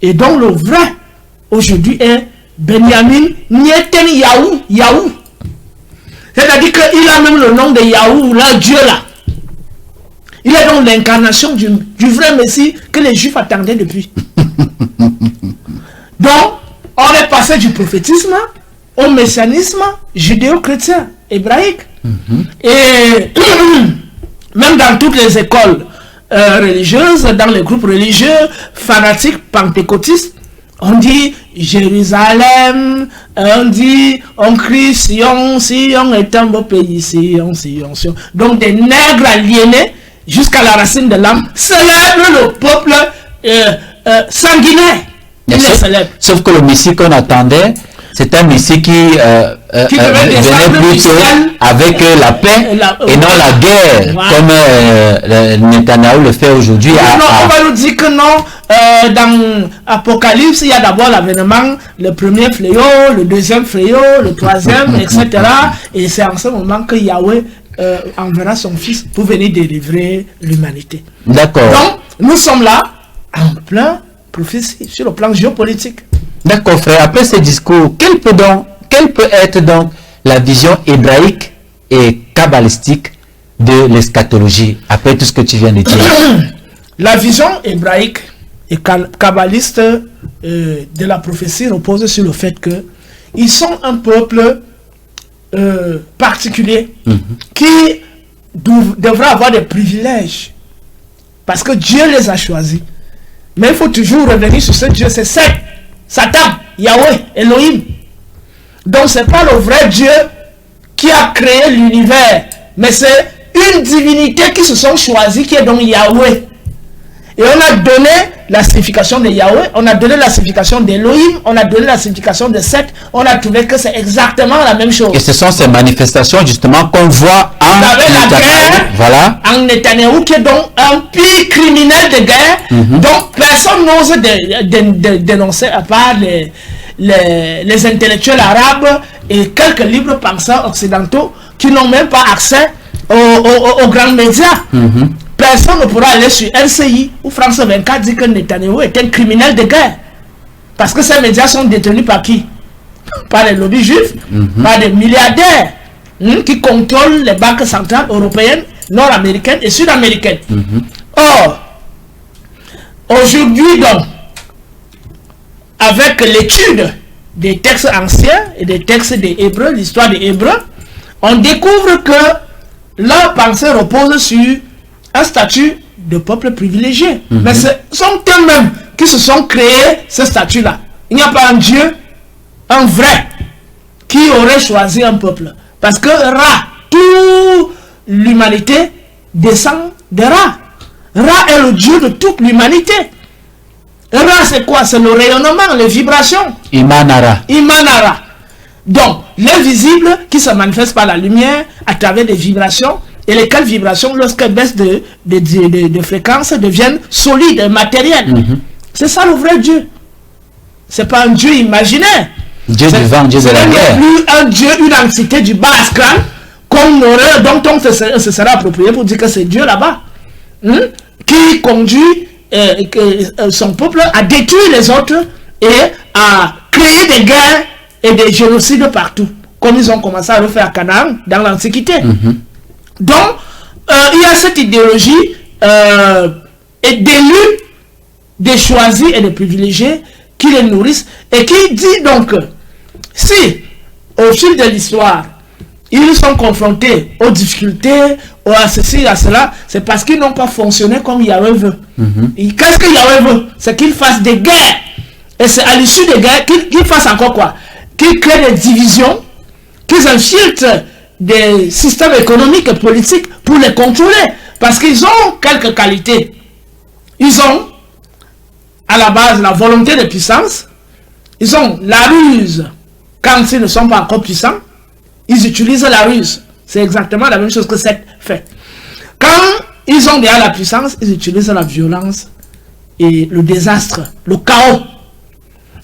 et donc le vrai aujourd'hui est Benjamin Nieten Yahou. C'est-à-dire qu'il a même le nom de Yahou, là, Dieu là. Il est donc l'incarnation du vrai Messie que les Juifs attendaient depuis. Donc, on est passé du prophétisme au messianisme judéo-chrétien, hébraïque. Et même dans toutes les écoles religieuses, dans les groupes religieux, fanatiques, pentecôtistes, on dit Jérusalem, on crie Sion, Sion est un beau pays, Sion, Sion, Sion. Donc des nègres aliénés jusqu'à la racine de l'âme célèbrent le peuple sanguinaire. Sauf que le Messie qu'on attendait, c'est un Messie qui venait plutôt avec la paix et non la guerre, comme Netanyahu le fait aujourd'hui. On va nous dire que non, dans Apocalypse, il y a d'abord l'avènement, le premier fléau, le deuxième fléau, le troisième, etc. Et c'est en ce moment que Yahweh enverra son fils pour venir délivrer l'humanité. D'accord. Donc, nous sommes là en plein prophétie sur le plan géopolitique. D'accord, frère. Après ce discours, quelle peut être donc la vision hébraïque et kabbalistique de l'eschatologie, après tout ce que tu viens de dire? La vision hébraïque et kabbaliste de la prophétie repose sur le fait que ils sont un peuple particulier qui devra avoir des privilèges parce que Dieu les a choisis. Mais il faut toujours revenir sur ce Dieu, c'est Satan, Yahweh, Elohim. Donc c'est pas le vrai Dieu qui a créé l'univers, mais c'est une divinité qui se sont choisis, qui est donc Yahweh. Et on a donné la signification de Yahweh, on a donné la signification d'Elohim, on a donné la signification de Seth, on a trouvé que c'est exactement la même chose. Et ce sont ces manifestations justement qu'on voit en Netanyahou. Voilà. En Netanyahou qui est donc un pire criminel de guerre, donc personne n'ose dénoncer à part les intellectuels arabes et quelques libres penseurs occidentaux qui n'ont même pas accès aux grands médias. Personne ne pourra aller sur LCI ou France 24 dire que Netanyahou est un criminel de guerre. Parce que ces médias sont détenus par qui? Par les lobbies juifs, par des milliardaires qui contrôlent les banques centrales européennes, nord-américaines et sud-américaines. Or, aujourd'hui donc, avec l'étude des textes anciens et des textes des Hébreux, l'histoire des Hébreux, on découvre que leur pensée repose sur un statut de peuple privilégié. Mais ce sont eux-mêmes qui se sont créés ce statut-là. Il n'y a pas un Dieu, un vrai, qui aurait choisi un peuple. Parce que Ra, toute l'humanité descend de Ra. Ra est le Dieu de toute l'humanité. Ra, c'est quoi? C'est le rayonnement, les vibrations. Imanara. Imanara. Donc, l'invisible qui se manifeste par la lumière à travers des vibrations, et lesquelles vibrations, lorsqu'elles baissent de fréquence, deviennent solides, matérielles. C'est ça le vrai Dieu. C'est pas un Dieu imaginaire. Dieu du vent, Dieu de la guerre. Plus un Dieu, une entité du bas crâne, dont on se sera approprié pour dire que c'est Dieu là-bas, qui conduit son peuple à détruire les autres et à créer des guerres et des génocides partout, comme ils ont commencé à le faire à Canaan dans l'Antiquité. Donc, il y a cette idéologie et d'élus, des choisis et des privilégiés qui les nourrissent et qui dit donc, si au fil de l'histoire, ils sont confrontés aux difficultés, à ceci, à cela, c'est parce qu'ils n'ont pas fonctionné comme Yahweh veut. Qu'est-ce que Yahweh veut? C'est qu'ils fassent des guerres. Et c'est à l'issue des guerres qu'ils fassent encore quoi? Qu'ils créent des divisions, qu'ils infiltrent des systèmes économiques et politiques pour les contrôler. Parce qu'ils ont quelques qualités. Ils ont, à la base, la volonté de puissance. Ils ont la ruse. Quand ils ne sont pas encore puissants, ils utilisent la ruse. C'est exactement la même chose que Seth fait. Quand ils ont déjà la puissance, ils utilisent la violence et le désastre, le chaos.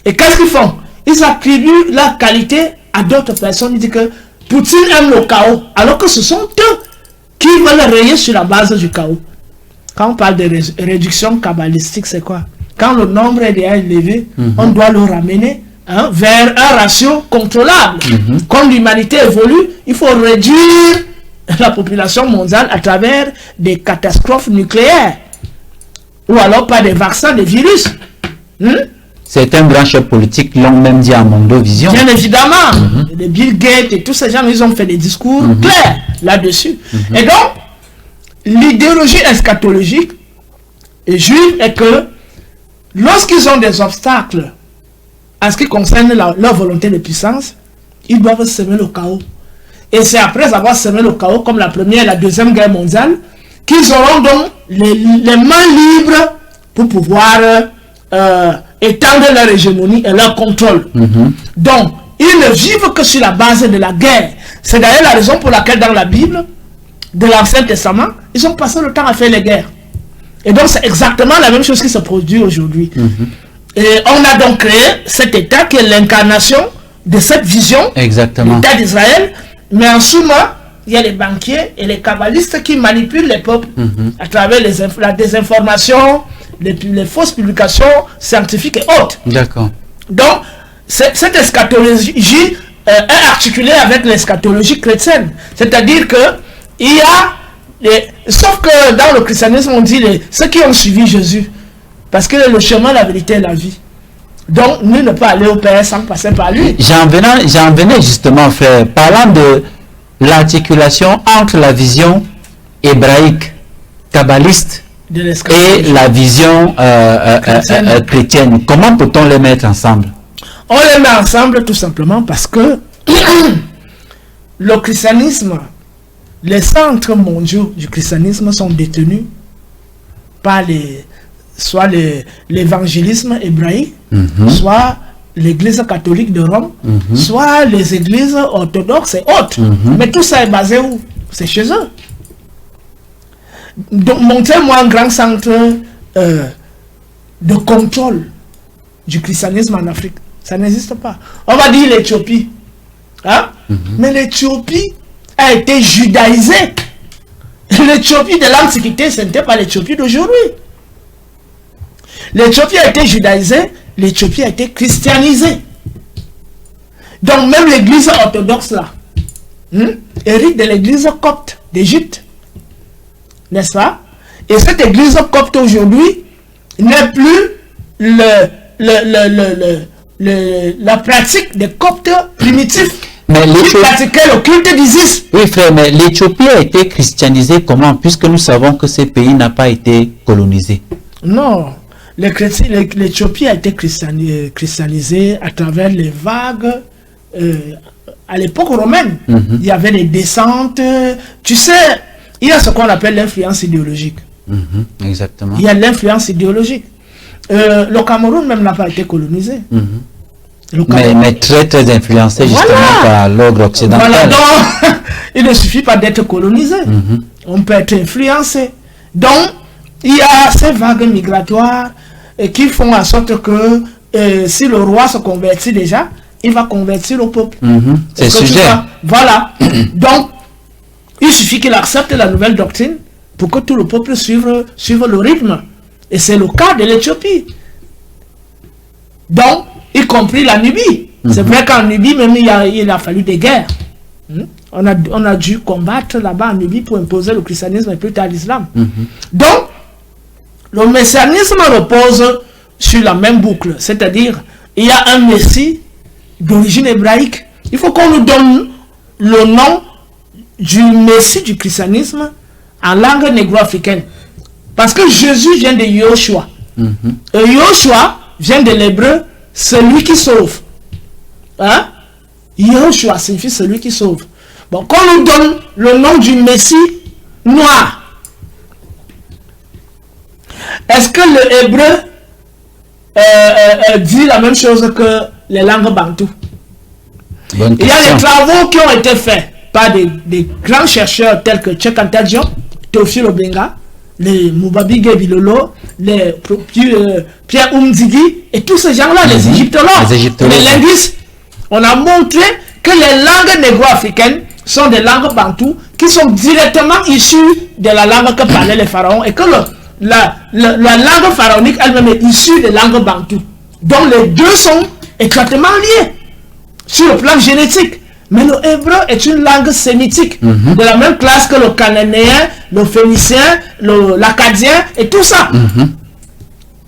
Et qu'est-ce qu'ils font? Ils attribuent la qualité à d'autres personnes. Ils disent que Poutine aime le chaos, alors que ce sont eux qui veulent rayer sur la base du chaos. Quand on parle de réduction kabbalistique, c'est quoi? Quand le nombre est déjà élevé, on doit le ramener vers un ratio contrôlable. Comme l'humanité évolue, il faut réduire la population mondiale à travers des catastrophes nucléaires ou alors par des vaccins, des virus. Certains grands chefs politiques l'ont même dit à Mondovision. Bien évidemment, les Bill Gates et tous ces gens, ils ont fait des discours clairs là-dessus. Et donc, l'idéologie eschatologique juive est que lorsqu'ils ont des obstacles en ce qui concerne leur volonté de puissance, ils doivent semer le chaos. Et c'est après avoir semé le chaos, comme la première et la deuxième guerre mondiale, qu'ils auront donc les mains libres pour pouvoir étendre leur hégémonie et leur contrôle. Donc, ils ne vivent que sur la base de la guerre. C'est d'ailleurs la raison pour laquelle dans la Bible, de l'Ancien Testament, ils ont passé le temps à faire les guerres. Et donc, c'est exactement la même chose qui se produit aujourd'hui. Et on a donc créé cet État qui est l'incarnation de cette vision, l'État d'Israël. Mais en sous-main, il y a les banquiers et les kabbalistes qui manipulent les peuples à travers la désinformation, les fausses publications scientifiques et autres. D'accord. Donc, cette eschatologie est articulée avec l'eschatologie chrétienne. C'est-à-dire que il y a... sauf que dans le christianisme, on dit ceux qui ont suivi Jésus. Parce que le chemin, la vérité et la vie. Donc, nous ne pouvons pas aller au Père sans passer par lui. J'en venais justement, frère, parlant de l'articulation entre la vision hébraïque, kabbaliste, et la vision chrétienne. Comment peut-on les mettre ensemble? On les met ensemble tout simplement parce que le christianisme, les centres mondiaux du christianisme sont détenus par soit l'évangélisme hébraïque, soit l'église catholique de Rome, soit les églises orthodoxes et autres. Mais tout ça est basé où? C'est chez eux. Donc, montrez-moi un grand centre de contrôle du christianisme en Afrique. Ça n'existe pas. On va dire l'Éthiopie. Mais l'Éthiopie a été judaïsée. L'Éthiopie de l'Antiquité, ce n'était pas l'Éthiopie d'aujourd'hui. L'Éthiopie a été judaïsée, l'Éthiopie a été christianisée. Donc même l'église orthodoxe là, hérite de l'église copte d'Égypte. N'est-ce pas? Et cette église copte aujourd'hui n'est plus la pratique des coptes primitifs qui pratiquaient le culte d'Isis. Oui frère, mais l'Éthiopie a été christianisée comment? Puisque nous savons que ce pays n'a pas été colonisé. Non. L'Éthiopie a été christianisée à travers les vagues. À l'époque romaine, il y avait des descentes. Tu sais, il y a ce qu'on appelle l'influence idéologique. Exactement. Il y a l'influence idéologique. Le Cameroun même n'a pas été colonisé. Mais très très influencé justement par l'ordre occidental. Voilà, donc il ne suffit pas d'être colonisé. On peut être influencé. Donc, il y a ces vagues migratoires qui font en sorte que si le roi se convertit déjà, il va convertir le peuple. C'est sujet. Voilà. Donc, il suffit qu'il accepte la nouvelle doctrine pour que tout le peuple suive le rythme. Et c'est le cas de l'Éthiopie. Donc, y compris la Nubie. C'est vrai qu'en Nubie, même il a fallu des guerres. On a dû combattre là-bas en Nubie pour imposer le christianisme et plus tard l'islam. Donc, le messianisme repose sur la même boucle, c'est-à-dire il y a un messie d'origine hébraïque. Il faut qu'on nous donne le nom du messie du christianisme en langue négro-africaine. Parce que Jésus vient de Yoshua. Et Yoshua vient de l'hébreu celui qui sauve. Yoshua signifie celui qui sauve. Bon, qu'on nous donne le nom du messie noir. Est-ce que le hébreu dit la même chose que les langues bantoues? Il y a des travaux qui ont été faits par des grands chercheurs tels que Cheikh Anta Diop, Théophile Obenga, les Mubabi Gebilolo, les Pierre Oumdigui et tous ces gens-là, les égyptologues, les linguistes. On a montré que les langues négro-africaines sont des langues bantoues qui sont directement issues de la langue que parlaient les pharaons et que la langue pharaonique elle-même est issue des langues bantoues. Donc les deux sont étroitement liés sur le plan génétique. Mais le hébreu est une langue sémitique, de la même classe que le cananéen, le phénicien, l'acadien et tout ça.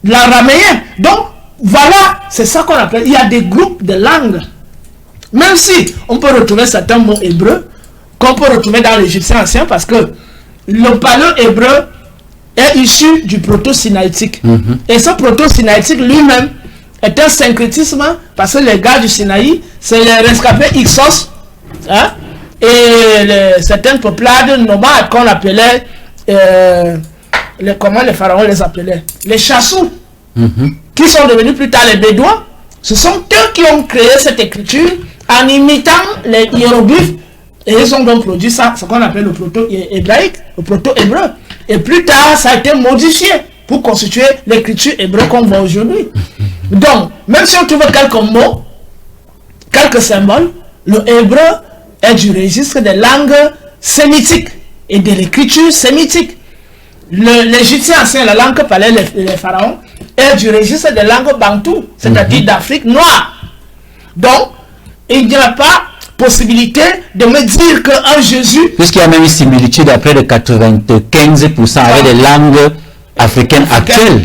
L'araméen. Donc, voilà, c'est ça qu'on appelle. Il y a des groupes de langues. Même si on peut retrouver certains mots hébreux, qu'on peut retrouver dans l'égyptien ancien, parce que le paléo-hébreu est issu du proto-sinaïtique. Et ce proto-sinaïtique lui-même est un syncrétisme, parce que les gars du Sinaï, c'est les rescapés Ixos, hein, et certaines peuplades nomades qu'on appelait, comment les pharaons les appelaient, les chassous, qui sont devenus plus tard les bédouins. Ce sont eux qui ont créé cette écriture en imitant les hiéroglyphes, et ils ont donc produit ça, ce qu'on appelle le proto-hébraïque, le proto-hébreu. Et plus tard, ça a été modifié pour constituer l'écriture hébreu qu'on voit aujourd'hui. Donc, même si on trouve quelques mots, quelques symboles, le hébreu est du registre des langues sémitiques et de l'écriture sémitique. L'égyptien ancien, la langue que parlaient les pharaons, est du registre des langues bantoues, c'est-à-dire d'Afrique noire. Donc, il n'y a pas possibilité de me dire qu'un Jésus... Puisqu'il y a même une similitude après de 95% avec les langues africaines actuelles.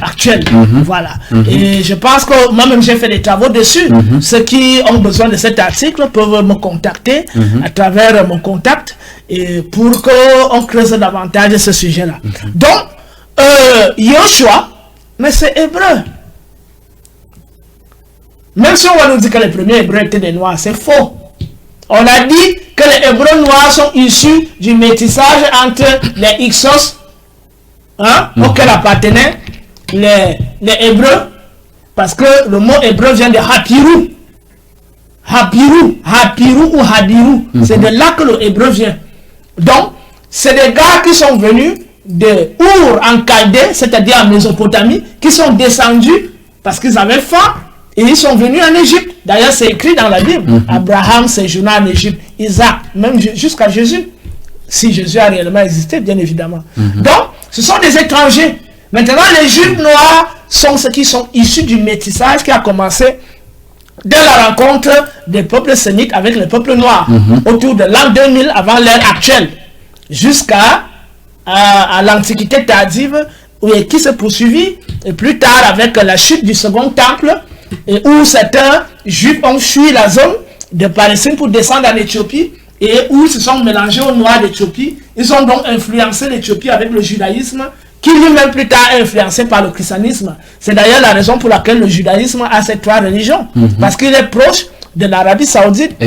Voilà. Et je pense que moi-même j'ai fait des travaux dessus. Ceux qui ont besoin de cet article peuvent me contacter à travers mon contact et pour qu'on creuse davantage ce sujet-là. Donc, Yoshua, mais c'est hébreu. Même si on va nous dire que les premiers hébreux étaient des noirs, c'est faux. On a dit que les hébreux noirs sont issus du métissage entre les Ixos, auxquels appartenaient les hébreux, parce que le mot hébreu vient de Hapiru. Hapiru ou Hadiru, c'est de là que le hébreu vient. Donc, c'est des gars qui sont venus de Our en Chaldée, c'est-à-dire en Mésopotamie, qui sont descendus parce qu'ils avaient faim. Et ils sont venus en Égypte. D'ailleurs, c'est écrit dans la Bible. Abraham séjourna en Égypte. Isaac, même jusqu'à Jésus. Si Jésus a réellement existé, bien évidemment. Donc, ce sont des étrangers. Maintenant, les Juifs noirs sont ceux qui sont issus du métissage qui a commencé dès la rencontre des peuples sémites avec les peuples noirs. Autour de l'an 2000 avant l'ère actuelle. Jusqu'à l'Antiquité tardive, qui s'est poursuivie. Et plus tard, avec la chute du second temple, et où certains juifs ont fui la zone de Palestine pour descendre en Éthiopie et où ils se sont mélangés aux noirs d'Éthiopie. Ils ont donc influencé l'Éthiopie avec le judaïsme qui lui-même plus tard est influencé par le christianisme. C'est d'ailleurs la raison pour laquelle le judaïsme a ces trois religions. Parce qu'il est proche de l'Arabie Saoudite,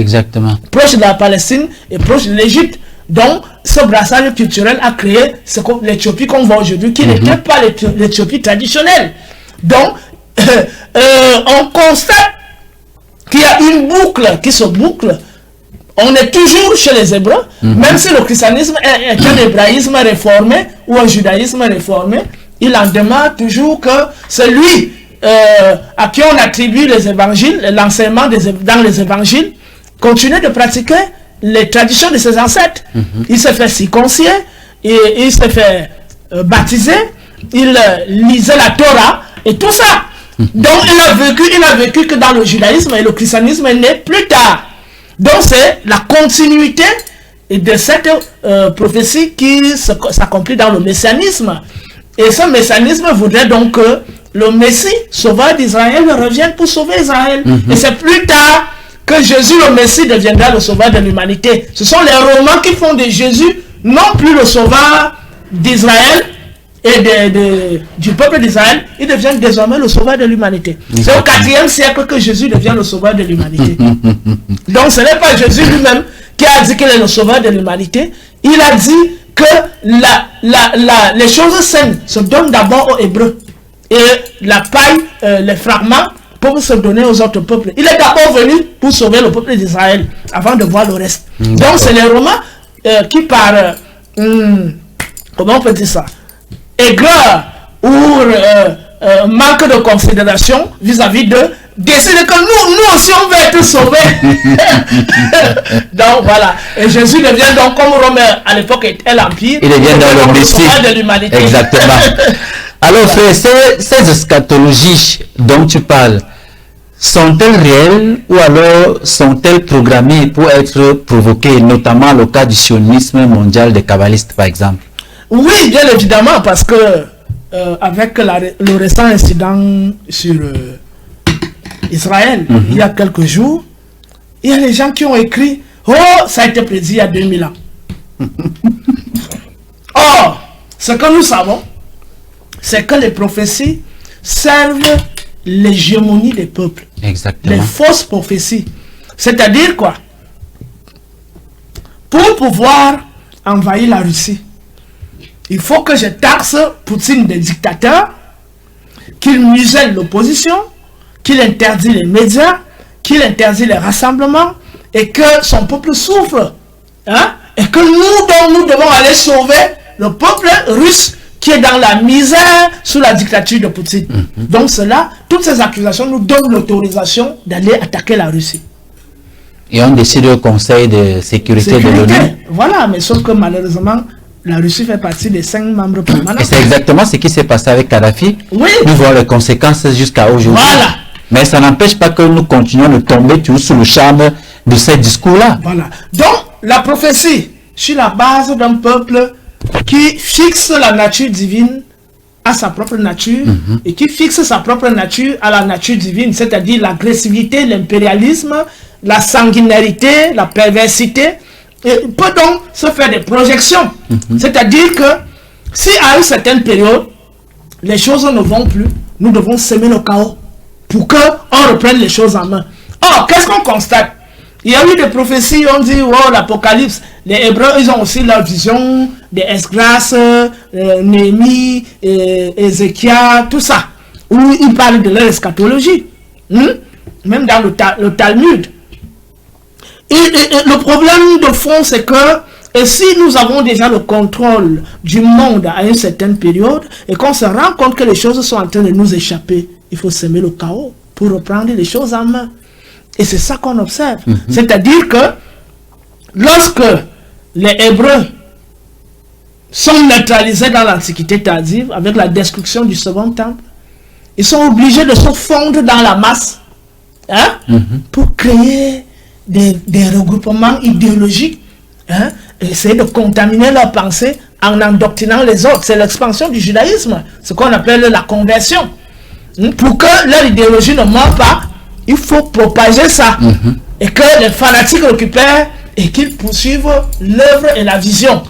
proche de la Palestine et proche de l'Égypte. Donc ce brassage culturel a créé l'Éthiopie qu'on voit aujourd'hui qui n'était pas l'Éthiopie traditionnelle. Donc on constate qu'il y a une boucle qui se boucle. On est toujours chez les Hébreux, même si le christianisme est un hébraïsme réformé ou un judaïsme réformé, il en demeure toujours que celui à qui on attribue les évangiles, l'enseignement dans les évangiles, continue de pratiquer les traditions de ses ancêtres. Il se fait circoncier, il se fait baptiser, il lisait la Torah et tout ça. Donc il a vécu que dans le judaïsme et le christianisme est né plus tard. Donc c'est la continuité de cette prophétie qui s'accomplit dans le messianisme. Et ce messianisme voudrait donc que le Messie, sauveur d'Israël, revienne pour sauver Israël. Et c'est plus tard que Jésus, le Messie, deviendra le sauveur de l'humanité. Ce sont les Romains qui font de Jésus non plus le sauveur d'Israël et du peuple d'Israël, il devient désormais le sauveur de l'humanité. C'est au 4e siècle que Jésus devient le sauveur de l'humanité. Donc ce n'est pas Jésus lui-même qui a dit qu'il est le sauveur de l'humanité. Il a dit que les choses saines se donnent d'abord aux Hébreux. Et la paille, les fragments peuvent se donner aux autres peuples. Il est d'abord venu pour sauver le peuple d'Israël avant de voir le reste. Donc c'est les Romains qui par comment on peut dire ça, aigreur ou manque de considération vis-à-vis d'eux, décident que nous aussi on veut être sauvés. Donc voilà. Et Jésus devient donc, comme Rome à l'époque était l'Empire, il devient dans le Messie de l'humanité. Exactement. Alors frère, ces eschatologies dont tu parles, sont-elles réelles ou alors sont-elles programmées pour être provoquées, notamment le cas du sionisme mondial des kabbalistes par exemple? Oui, bien évidemment, parce que avec le récent incident sur Israël, il y a quelques jours, il y a des gens qui ont écrit « Oh, ça a été prédit il y a 2000 ans. » Or, ce que nous savons, c'est que les prophéties servent l'hégémonie des peuples. Exactement. Les fausses prophéties. C'est-à-dire quoi? Pour pouvoir envahir la Russie, il faut que je taxe Poutine des dictateurs, qu'il muselle l'opposition, qu'il interdit les médias, qu'il interdit les rassemblements, et que son peuple souffre. Hein? Et que nous devons aller sauver le peuple russe qui est dans la misère sous la dictature de Poutine. Donc cela, toutes ces accusations nous donnent l'autorisation d'aller attaquer la Russie. Et on décide au Conseil de sécurité de l'ONU. Voilà, mais sauf que malheureusement, la Russie fait partie des 5 membres permanents. Et c'est exactement ce qui s'est passé avec Kadhafi. Oui. Nous voyons les conséquences jusqu'à aujourd'hui. Voilà. Mais ça n'empêche pas que nous continuons de tomber toujours sous le charme de ces discours-là. Voilà. Donc, la prophétie, sur la base d'un peuple qui fixe la nature divine à sa propre nature et qui fixe sa propre nature à la nature divine, c'est-à-dire l'agressivité, l'impérialisme, la sanguinarité, la perversité, et peut donc se faire des projections. C'est-à-dire que si à une certaine période, les choses ne vont plus, nous devons semer le chaos pour qu'on reprenne les choses en main. Or, qu'est-ce qu'on constate? Il y a eu des prophéties, on dit, oh, l'Apocalypse, les Hébreux, ils ont aussi leur vision des Esdras, Néhémie, Ézéchiel, tout ça, où ils parlent de leur eschatologie. Même dans le Talmud. Et le problème de fond, c'est que si nous avons déjà le contrôle du monde à une certaine période, et qu'on se rend compte que les choses sont en train de nous échapper, il faut semer le chaos pour reprendre les choses en main. Et c'est ça qu'on observe. C'est-à-dire que lorsque les Hébreux sont neutralisés dans l'Antiquité tardive, avec la destruction du second temple, ils sont obligés de se fondre dans la masse, hein, pour créer des regroupements idéologiques, hein, et essayer de contaminer leurs pensées en endoctrinant les autres. C'est l'expansion du judaïsme, ce qu'on appelle la conversion. Pour que leur idéologie ne meure pas, il faut propager ça. Et que les fanatiques récupèrent et qu'ils poursuivent l'œuvre et la vision.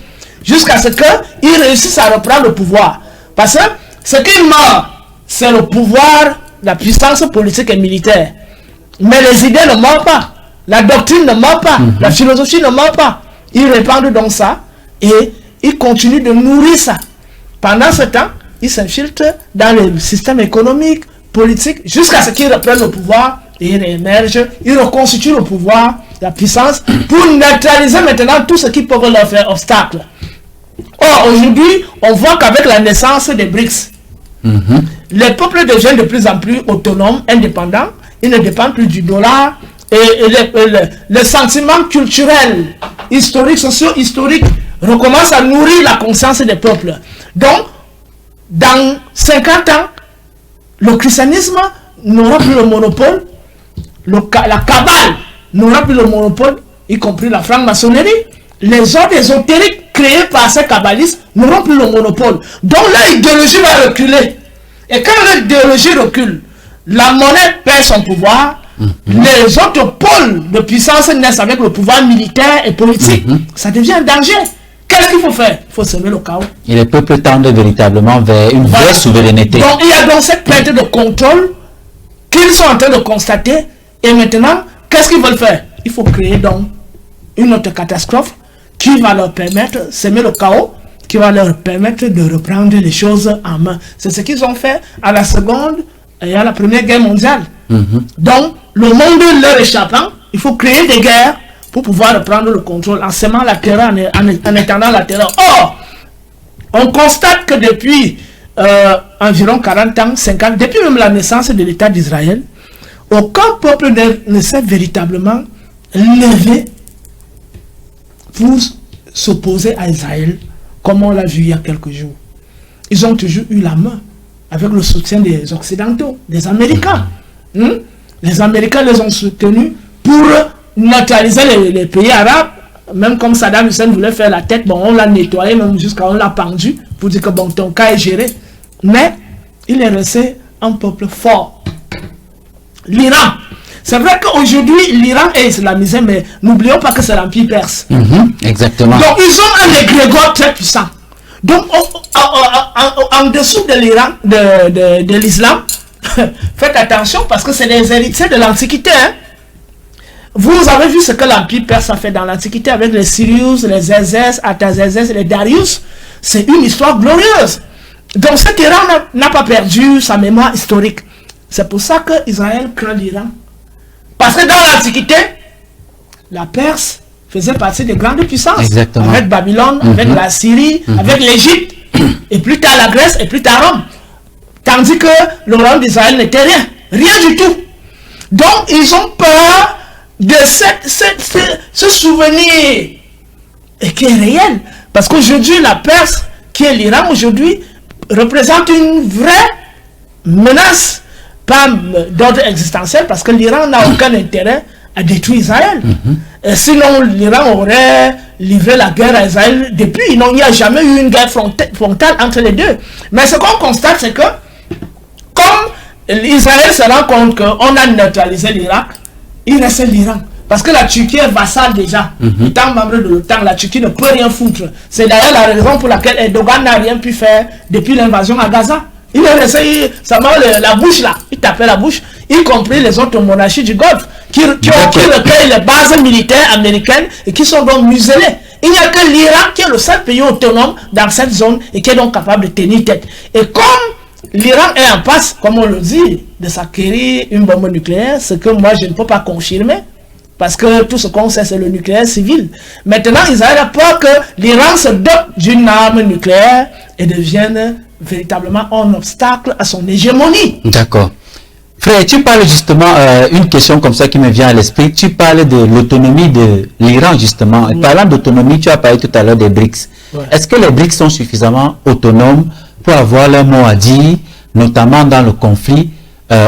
Jusqu'à ce qu'ils réussissent à reprendre le pouvoir. Parce que ce qui meurt, c'est le pouvoir, la puissance politique et militaire. Mais les idées ne meurent pas. La doctrine ne meurt pas. La philosophie ne meurt pas. Ils répandent donc ça et ils continuent de nourrir ça. Pendant ce temps, ils s'infiltrent dans le système économique, politique, jusqu'à ce qu'ils reprennent le pouvoir et ils réémergent. Ils reconstituent le pouvoir, la puissance, pour neutraliser maintenant tout ce qui peut leur faire obstacle. Or, aujourd'hui, on voit qu'avec la naissance des BRICS, les peuples deviennent de plus en plus autonomes, indépendants. Ils ne dépendent plus du dollar. Et les sentiments culturels, historiques, socio-historiques recommencent à nourrir la conscience des peuples. Donc, dans 50 ans, le christianisme n'aura plus le monopole, la cabale n'aura plus le monopole, y compris la franc-maçonnerie. Les ordres ésotériques créés par ces kabbalistes n'auront plus le monopole. Donc leur idéologie va reculer. Et quand leur idéologie recule, la monnaie perd son pouvoir. Les autres pôles de puissance naissent avec le pouvoir militaire et politique. Ça devient un danger. Qu'est-ce qu'il faut faire? Il faut semer le chaos. Et les peuples tendent véritablement vers une vraie souveraineté. Donc il y a donc cette perte de contrôle qu'ils sont en train de constater. Et maintenant, qu'est-ce qu'ils veulent faire? Il faut créer donc une autre catastrophe qui va leur permettre de semer le chaos, qui va leur permettre de reprendre les choses en main. C'est ce qu'ils ont fait à la Seconde et à la Première Guerre mondiale. Donc, le monde leur échappant, il faut créer des guerres pour pouvoir reprendre le contrôle en semant la terreur, en étendant la terreur. Or, on constate que depuis environ 40 ans, 50, depuis même la naissance de l'État d'Israël, aucun peuple ne s'est véritablement levé pour s'opposer à Israël, comme on l'a vu il y a quelques jours. Ils ont toujours eu la main, avec le soutien des Occidentaux, des Américains. Les Américains les ont soutenus pour neutraliser les pays arabes. Même comme Saddam Hussein voulait faire la tête, bon, on l'a nettoyé, même jusqu'à on l'a pendu pour dire que bon, ton cas est géré. Mais il est resté un peuple fort. L'Iran. C'est vrai qu'aujourd'hui, l'Iran est islamisé, mais n'oublions pas que c'est l'Empire perse. Exactement. Donc, ils ont un égrégore très puissant. Donc, en dessous de l'Iran, de l'islam, faites attention parce que c'est des héritiers de l'Antiquité. Hein. Vous avez vu ce que l'Empire perse a fait dans l'Antiquité avec les Sirius, les Zézès, Artaxerxès, les Darius. C'est une histoire glorieuse. Donc, cet Iran n'a pas perdu sa mémoire historique. C'est pour ça qu'Israël craint l'Iran. Parce que dans l'Antiquité, la Perse faisait partie des grandes puissances. Exactement. Avec Babylone, avec la Syrie, avec l'Égypte, et plus tard la Grèce, et plus tard Rome. Tandis que le royaume d'Israël n'était rien. Rien du tout. Donc, ils ont peur de ce souvenir et qui est réel. Parce qu'aujourd'hui, la Perse, qui est l'Iran aujourd'hui, représente une vraie menace, pas d'ordre existentiel, parce que l'Iran n'a aucun intérêt à détruire Israël. Sinon, l'Iran aurait livré la guerre à Israël depuis. Il n'y a jamais eu une guerre frontale entre les deux. Mais ce qu'on constate, c'est que comme Israël se rend compte qu'on a neutralisé l'Irak, il reste l'Iran. Parce que la Turquie est vassale déjà. Étant membre de l'OTAN, la Turquie ne peut rien foutre. C'est d'ailleurs la raison pour laquelle Erdogan n'a rien pu faire depuis l'invasion à Gaza. Il est resté, ça m'a la bouche là, il tapait la bouche, y compris les autres monarchies du Golfe, qui recueillent les bases militaires américaines et qui sont donc muselées. Il n'y a que l'Iran qui est le seul pays autonome dans cette zone et qui est donc capable de tenir tête. Et comme l'Iran est en passe, comme on le dit, de s'acquérir une bombe nucléaire, ce que moi je ne peux pas confirmer, parce que tout ce qu'on sait c'est le nucléaire civil. Maintenant, Israël a peur que l'Iran se dote d'une arme nucléaire et devienne véritablement un obstacle à son hégémonie. D'accord. Frère, tu parles justement, une question comme ça qui me vient à l'esprit, tu parles de l'autonomie de l'Iran justement. Oui. Parlant d'autonomie, tu as parlé tout à l'heure des BRICS. Ouais. Est-ce que les BRICS sont suffisamment autonomes pour avoir leur mot à dire, notamment dans le conflit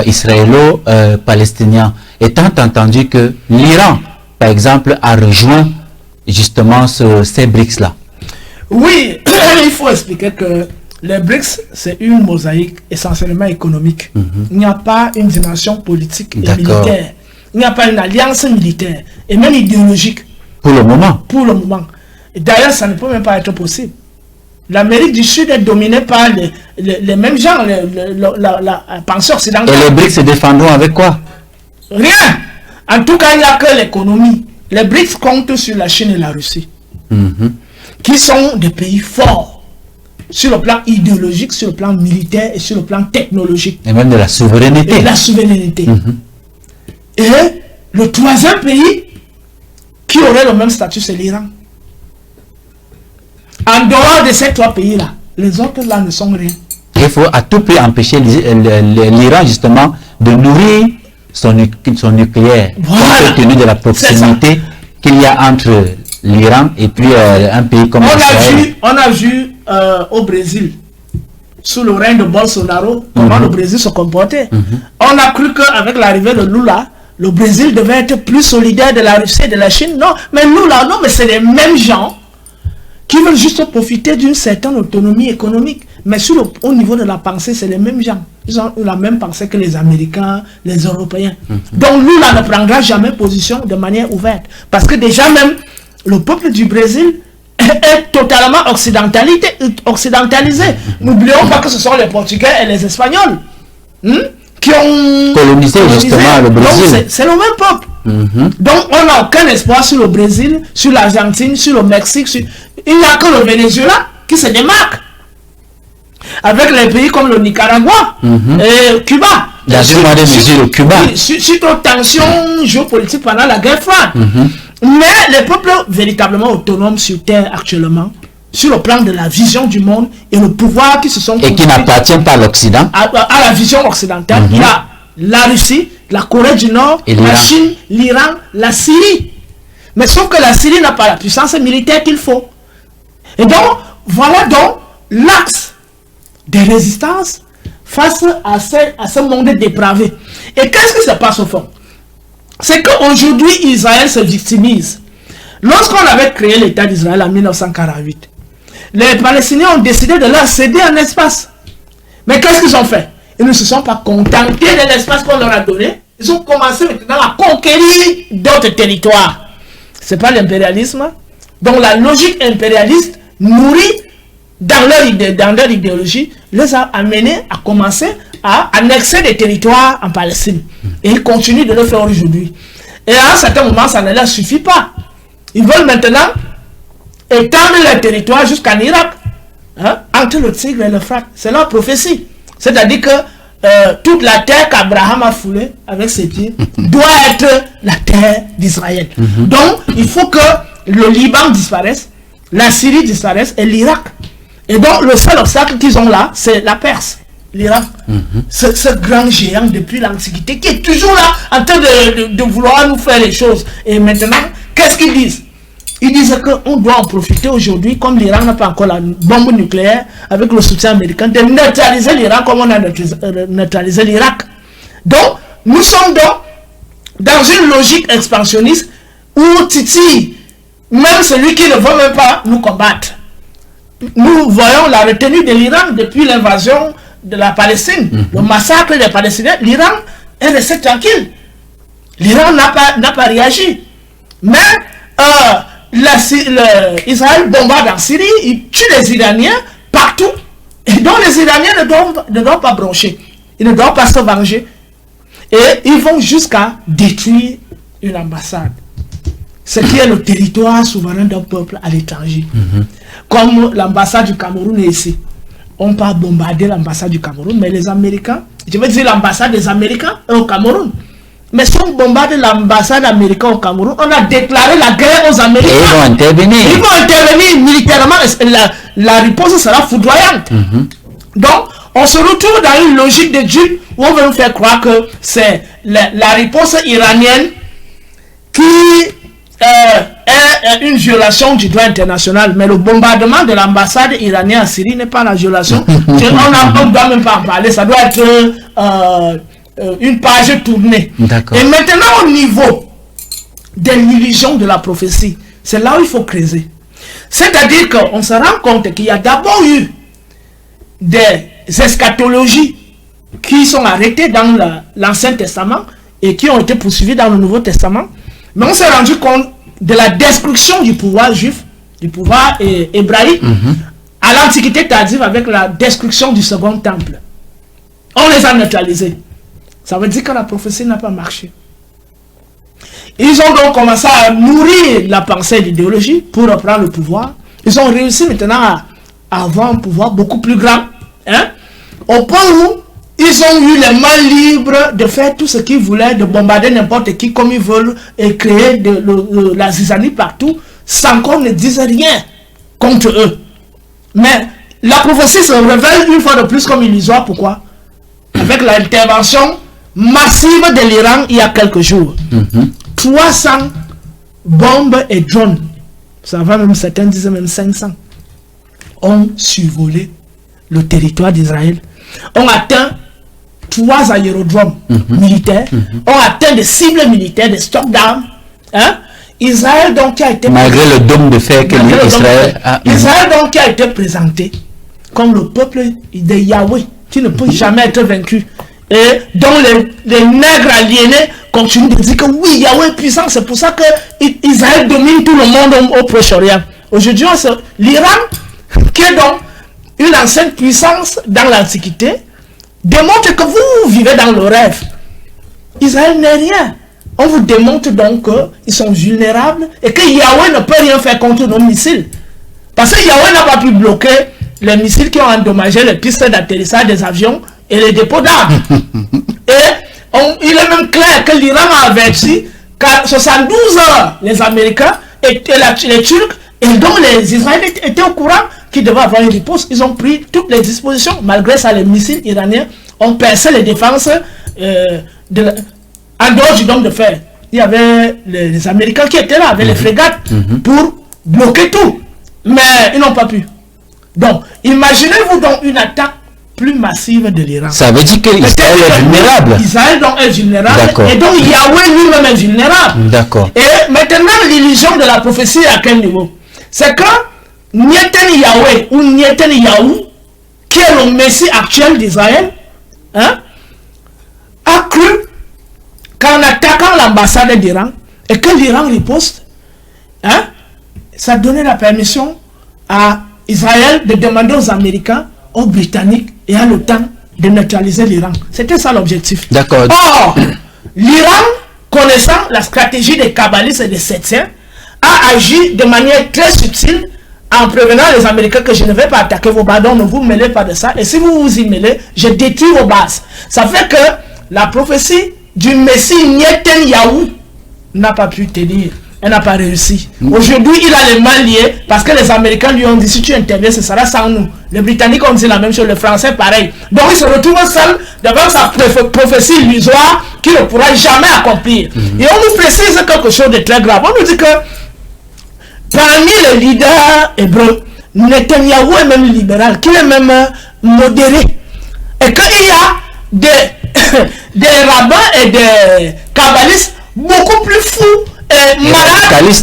israélo-palestinien, étant entendu que l'Iran, par exemple, a rejoint justement ces BRICS-là? Oui, il faut expliquer que les BRICS, c'est une mosaïque essentiellement économique. Il n'y a pas une dimension politique et militaire. Il n'y a pas une alliance militaire et même idéologique. Pour le moment. Pour le moment. D'ailleurs, ça ne peut même pas être possible. L'Amérique du Sud est dominée par les mêmes gens, la pensée occidentale. Et les BRICS se défendront avec quoi? Rien. En tout cas, il n'y a que l'économie. Les BRICS comptent sur la Chine et la Russie, qui sont des pays forts sur le plan idéologique, sur le plan militaire et sur le plan technologique. Et même de la souveraineté. Et de la souveraineté. Et le troisième pays qui aurait le même statut, c'est l'Iran. En dehors de ces trois pays-là, les autres là ne sont rien. Il faut à tout prix empêcher l'Iran justement de nourrir son nucléaire, compte tenu de la proximité qu'il y a entre l'Iran et puis un pays comme Israël. On a vu au Brésil, sous le règne de Bolsonaro, comment le Brésil se comportait. On a cru qu'avec l'arrivée de Lula, le Brésil devait être plus solidaire de la Russie et de la Chine. Non, mais Lula, non, mais c'est les mêmes gens qui veulent juste profiter d'une certaine autonomie économique. Mais au niveau de la pensée, c'est les mêmes gens. Ils ont la même pensée que les Américains, les Européens. Donc Lula ne prendra jamais position de manière ouverte. Parce que déjà même, le peuple du Brésil est totalement occidentalisé. N'oublions pas que ce sont les Portugais et les Espagnols qui ont colonisé justement le Brésil. C'est le même peuple. Donc on n'a aucun espoir sur le Brésil, sur l'Argentine, sur le Mexique. Il n'y a que le Venezuela qui se démarque. Avec les pays comme le Nicaragua et Cuba. Dans une moindre mesure, le Cuba. Suite aux tensions géopolitiques pendant la guerre froide. Mais les peuples véritablement autonomes sur Terre actuellement, sur le plan de la vision du monde et le pouvoir qui se sont... Et qui n'appartiennent pas à l'Occident. À la vision occidentale, il y a la Russie, la Corée du Nord, la Chine, l'Iran, la Syrie. Mais sauf que la Syrie n'a pas la puissance militaire qu'il faut. Et donc, voilà donc l'axe des résistances face à ce monde dépravé. Et qu'est-ce qui se passe au fond? C'est qu'aujourd'hui, Israël se victimise. Lorsqu'on avait créé l'État d'Israël en 1948, les Palestiniens ont décidé de leur céder un espace. Mais qu'est-ce qu'ils ont fait? Ils ne se sont pas contentés de l'espace qu'on leur a donné. Ils ont commencé maintenant à conquérir d'autres territoires. Ce n'est pas l'impérialisme. Donc la logique impérialiste nourrie dans leur idéologie les a amenés à commencer à annexer des territoires en Palestine. Et ils continuent de le faire aujourd'hui. Et à un certain moment, ça ne leur suffit pas. Ils veulent maintenant étendre leur territoire jusqu'en Irak, entre le Tigre et l'Euphrate. C'est leur prophétie. C'est-à-dire que toute la terre qu'Abraham a foulée avec ses pieds doit être la terre d'Israël. Donc, il faut que le Liban disparaisse, la Syrie disparaisse et l'Irak. Et donc, le seul obstacle qu'ils ont là, c'est la Perse, l'Iran. Ce grand géant depuis l'Antiquité qui est toujours là en train de vouloir nous faire les choses. Et maintenant, qu'est-ce qu'ils disent? Ils disent qu'on doit en profiter aujourd'hui, comme l'Iran n'a pas encore la bombe nucléaire, avec le soutien américain, de neutraliser l'Iran comme on a neutralisé l'Irak. Donc, nous sommes donc dans une logique expansionniste où Titi, même celui qui ne veut même pas nous combattre. Nous voyons la retenue de l'Iran depuis l'invasion de la Palestine, le massacre des Palestiniens. L'Iran est resté tranquille. L'Iran n'a pas réagi. Mais Israël bombarde en Syrie, il tue les Iraniens partout. Et donc les Iraniens ne doivent pas broncher. Ils ne doivent pas se venger. Et ils vont jusqu'à détruire une ambassade. Ce qui est le territoire souverain d'un peuple à l'étranger. Comme l'ambassade du Cameroun est ici. On peut bombarder l'ambassade du Cameroun, mais les Américains, je veux dire l'ambassade des Américains au Cameroun. Mais si on bombarde l'ambassade américaine au Cameroun, on a déclaré la guerre aux Américains. Et ils vont intervenir. Ils vont intervenir militairement. La réponse sera foudroyante. Donc, on se retrouve dans une logique de Dieu où on veut nous faire croire que c'est la réponse iranienne qui est une violation du droit international. Mais le bombardement de l'ambassade iranienne en Syrie n'est pas la violation. On ne doit même pas en parler. Ça doit être une page tournée. Et maintenant, au niveau de l'illusion de la prophétie, c'est là où il faut creuser. C'est-à-dire qu'on se rend compte qu'il y a d'abord eu des eschatologies qui sont arrêtées dans l'Ancien Testament et qui ont été poursuivies dans le Nouveau Testament. Mais on s'est rendu compte de la destruction du pouvoir juif, du pouvoir hébraïque, à l'Antiquité tardive avec la destruction du Second Temple. On les a neutralisés. Ça veut dire que la prophétie n'a pas marché. Ils ont donc commencé à nourrir la pensée et l'idéologie pour reprendre le pouvoir. Ils ont réussi maintenant à avoir un pouvoir beaucoup plus grand. Au point où ils ont eu les mains libres de faire tout ce qu'ils voulaient, de bombarder n'importe qui comme ils veulent et créer la zizanie partout sans qu'on ne dise rien contre eux. Mais la prophétie se révèle une fois de plus comme illusoire. Pourquoi? Avec l'intervention massive de l'Iran il y a quelques jours. 300 bombes et drones, ça va même, certains disent même 500, ont survolé le territoire d'Israël, ont atteint 3 aérodromes militaires, ont atteint des cibles militaires, des stocks d'armes. Israël donc qui a été malgré le dôme de fer que Israël a. Israël donc qui a été présenté comme le peuple de Yahweh qui ne peut jamais être vaincu. Et dont les nègres aliénés continuent de dire que oui, Yahweh est puissant. C'est pour ça que Israël domine tout le monde au Proche-Orient. Aujourd'hui, l'Iran, qui est donc une ancienne puissance dans l'Antiquité, démontre que vous vivez dans le rêve. Israël n'est rien. On vous démontre donc qu'ils sont vulnérables et que Yahweh ne peut rien faire contre nos missiles. Parce que Yahweh n'a pas pu bloquer les missiles qui ont endommagé les pistes d'atterrissage des avions et les dépôts d'armes. Et il est même clair que l'Iran a averti qu'à 72 heures, les Américains et les Turcs, et donc les Israéliens étaient au courant qu'ils devaient avoir une réponse. Ils ont pris toutes les dispositions. Malgré ça, les missiles iraniens ont percé les défenses en dehors du dôme de fer. Il y avait les Américains qui étaient là avec les frégates pour bloquer tout. Mais ils n'ont pas pu. Donc, imaginez-vous donc une attaque plus massive de l'Iran. Ça veut dire qu'Israël est vulnérable. Israël donc est vulnérable. Et donc Yahweh lui-même est vulnérable. D'accord. Et maintenant, l'illusion de la prophétie à quel niveau? C'est que Netanyahu ou Netanyahu, qui est le Messie actuel d'Israël, hein, a cru qu'en attaquant l'ambassade d'Iran et que l'Iran riposte, hein, ça donnait la permission à Israël de demander aux Américains, aux Britanniques et à l'OTAN de neutraliser l'Iran. C'était ça l'objectif. D'accord. Or, l'Iran, connaissant la stratégie des kabbalistes et des septiens, a agi de manière très subtile en prévenant les Américains que je ne vais pas attaquer vos bases, donc ne vous mêlez pas de ça. Et si vous vous y mêlez, je détruis vos bases. Ça fait que la prophétie du Messie Netanyahu n'a pas pu tenir. Elle n'a pas réussi. Aujourd'hui, il a les mains liées parce que les Américains lui ont dit si tu interviens, ce sera sans nous. Les Britanniques ont dit la même chose, les Français pareil. Donc il se retrouve seul devant sa prophétie illusoire qu'il ne pourra jamais accomplir. Et on nous précise quelque chose de très grave. On nous dit que parmi les leaders hébreux, Netanyahu est même libéral, qu'il est même modéré. Et qu'il y a des rabbins et des kabbalistes beaucoup plus fous et malades ils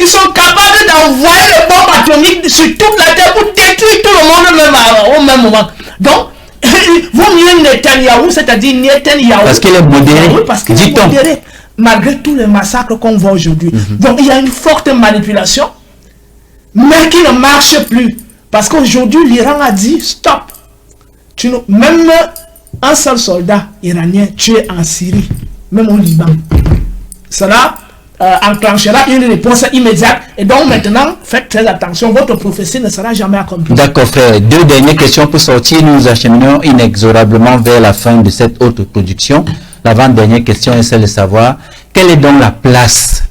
sont capables d'envoyer les bombes atomiques sur toute la terre pour détruire tout le monde même au même moment. Donc, vaut mieux Netanyahu, c'est-à-dire Netanyahu. Parce qu'il est modéré. Oui, parce qu'il est modéré. Malgré tous les massacres qu'on voit aujourd'hui. Donc il y a une forte manipulation, mais qui ne marche plus. Parce qu'aujourd'hui, l'Iran a dit stop. Même un seul soldat iranien tué en Syrie, même au Liban, cela enclenchera une réponse immédiate. Et donc maintenant, faites très attention, votre prophétie ne sera jamais accomplie. D'accord, frère. Deux dernières questions pour sortir. Nous acheminons inexorablement vers la fin de cette haute production. L'avant-dernière question est celle de savoir quelle est donc la place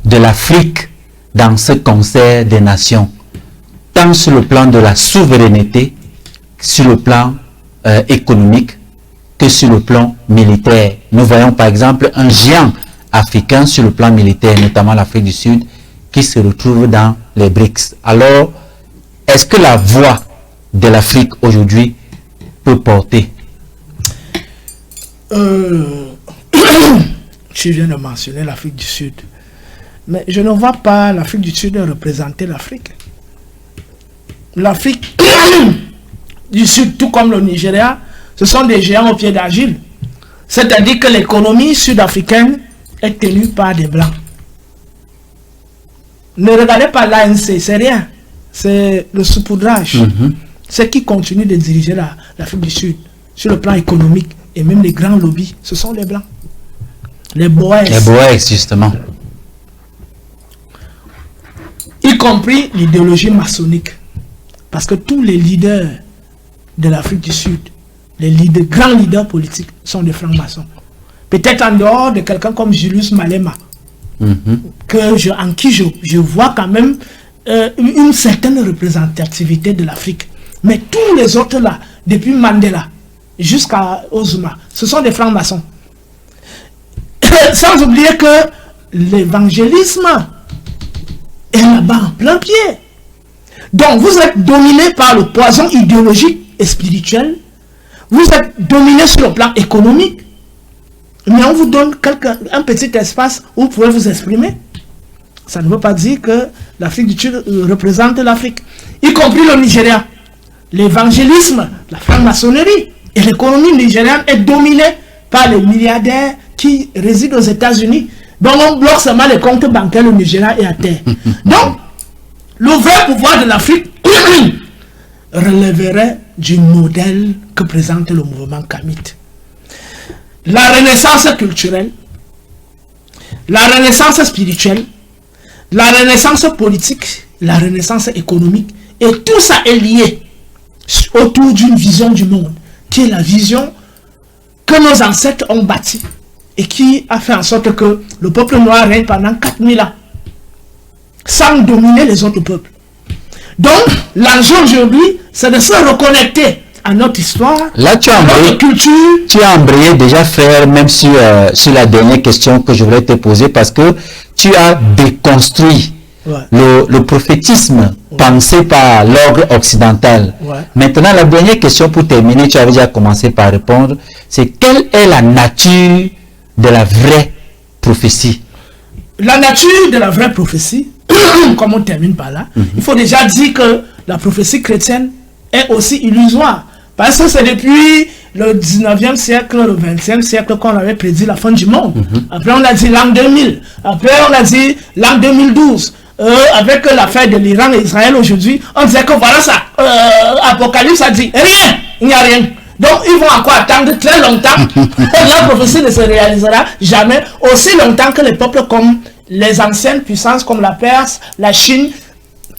de l'Afrique dans ce concert des nations, tant sur le plan de la souveraineté, sur le plan économique, que sur le plan militaire. Nous voyons par exemple un géant africain sur le plan militaire, notamment l'Afrique du Sud, qui se retrouve dans les BRICS. Alors, est-ce que la voix de l'Afrique aujourd'hui peut porter? Tu viens de mentionner l'Afrique du Sud. Mais je ne vois pas l'Afrique du Sud représenter l'Afrique. L'Afrique du Sud, tout comme le Nigeria, ce sont des géants au pied d'argile. C'est-à-dire que l'économie sud-africaine est tenue par des Blancs. Ne regardez pas l'ANC, c'est rien. C'est le saupoudrage. C'est qui continue de diriger l'Afrique du Sud sur le plan économique. Et même les grands lobbies, ce sont les Blancs. Les Boers. Les Boers, justement. Y compris l'idéologie maçonnique. Parce que tous les leaders de l'Afrique du Sud, les grands leaders politiques, sont des francs-maçons. Peut-être en dehors de quelqu'un comme Julius Malema, en qui je vois quand même une certaine représentativité de l'Afrique. Mais tous les autres là, depuis Mandela jusqu'à Ozuma, ce sont des francs-maçons. Sans oublier que l'évangélisme est là-bas en plein pied. Donc vous êtes dominé par le poison idéologique et spirituel. Vous êtes dominé sur le plan économique. Mais on vous donne un petit espace où vous pouvez vous exprimer. Ça ne veut pas dire que l'Afrique du Sud représente l'Afrique. Y compris le Nigeria. L'évangélisme, la franc-maçonnerie et l'économie nigériane est dominée par les milliardaires qui résident aux États-Unis. Donc on bloque seulement les comptes bancaires, le Nigeria est à terre. Donc, le vrai pouvoir de l'Afrique relèverait du modèle que présente le mouvement kamite. La renaissance culturelle, la renaissance spirituelle, la renaissance politique, la renaissance économique, et tout ça est lié autour d'une vision du monde, qui est la vision que nos ancêtres ont bâtie et qui a fait en sorte que le peuple noir règne pendant 4000 ans, sans dominer les autres peuples. Donc, l'enjeu aujourd'hui, c'est de se reconnecter à notre histoire, là, tu as notre culture. Tu as embrayé déjà, frère, même sur la dernière question que je voulais te poser, parce que tu as déconstruit le prophétisme pensée par l'ordre occidental. Ouais. Maintenant, la dernière question pour terminer, tu avais déjà commencé par répondre, c'est quelle est la nature de la vraie prophétie? La nature de la vraie prophétie, comme on termine par là, il faut déjà dire que la prophétie chrétienne est aussi illusoire. Parce que c'est depuis le 19e siècle, le 20e siècle qu'on avait prédit la fin du monde. Après on a dit l'an 2000. Après on a dit l'an 2012. Avec l'affaire de l'Iran et Israël aujourd'hui, on disait que voilà ça. Apocalypse a dit rien, il n'y a rien. Donc ils vont encore attendre très longtemps. La prophétie ne se réalisera jamais aussi longtemps que les peuples comme les anciennes puissances comme la Perse, la Chine,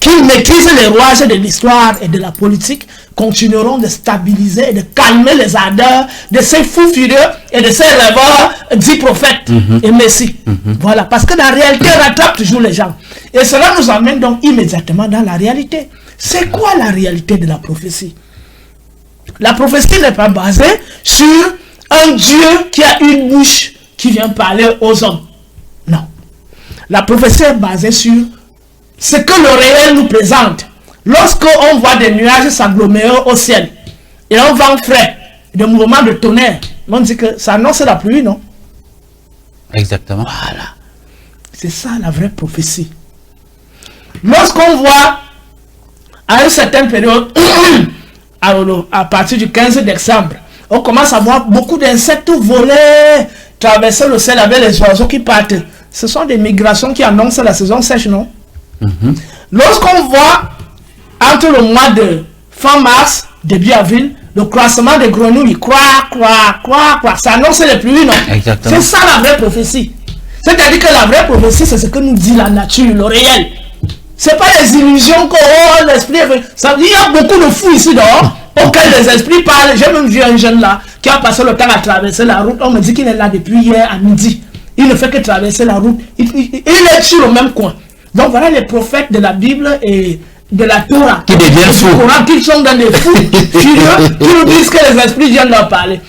qui maîtrisent les rouages de l'histoire et de la politique, continueront de stabiliser et de calmer les ardeurs de ces fous furieux et de ces rêveurs dits prophètes et messies. Voilà, parce que la réalité rattrape toujours les gens. Et cela nous amène donc immédiatement dans la réalité. C'est quoi la réalité de la prophétie? La prophétie n'est pas basée sur un Dieu qui a une bouche qui vient parler aux hommes. Non. La prophétie est basée sur ce que le réel nous présente. Lorsqu'on voit des nuages s'agglomérer au ciel et un vent frais, des mouvements de tonnerre, on dit que ça annonce la pluie, non? Exactement. Voilà. C'est ça la vraie prophétie. Lorsqu'on voit à une certaine période, à partir du 15 décembre, on commence à voir beaucoup d'insectes voler, traverser le ciel avec les oiseaux qui partent. Ce sont des migrations qui annoncent la saison sèche, non? Lorsqu'on voit entre le mois de fin mars, début avril, le croissement des grenouilles, ça annonce les pluies, non? C'est ça la vraie prophétie. C'est-à-dire que la vraie prophétie, c'est ce que nous dit la nature, le réel. C'est pas les illusions que l'esprit... Il y a beaucoup de fous ici dehors, auxquels les esprits parlent. J'ai même vu un jeune là, qui a passé le temps à traverser la route. On me dit qu'il est là depuis hier à midi. Il ne fait que traverser la route. Il est sur le même coin. Donc voilà les prophètes de la Bible et de la Torah qui deviennent fous, qui sont dans des fous furieux, qui nous disent que les esprits viennent leur parler.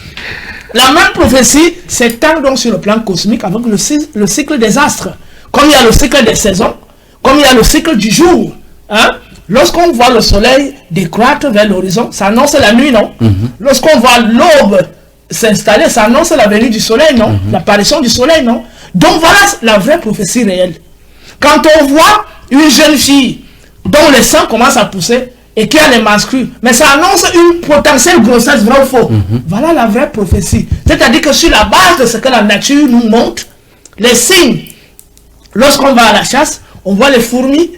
La même prophétie s'étend donc sur le plan cosmique avec le cycle des astres. Comme il y a le cycle des saisons, comme il y a le cycle du jour. Hein? Lorsqu'on voit le soleil décroître vers l'horizon, ça annonce la nuit, non? Lorsqu'on voit l'aube s'installer, ça annonce la venue du soleil, non? L'apparition du soleil, non? Donc voilà la vraie prophétie réelle. Quand on voit une jeune fille dont les seins commencent à pousser et qui a les menstrues, mais ça annonce une potentielle grossesse, vrai ou faux? Voilà la vraie prophétie. C'est-à-dire que sur la base de ce que la nature nous montre, les signes, lorsqu'on va à la chasse, on voit les fourmis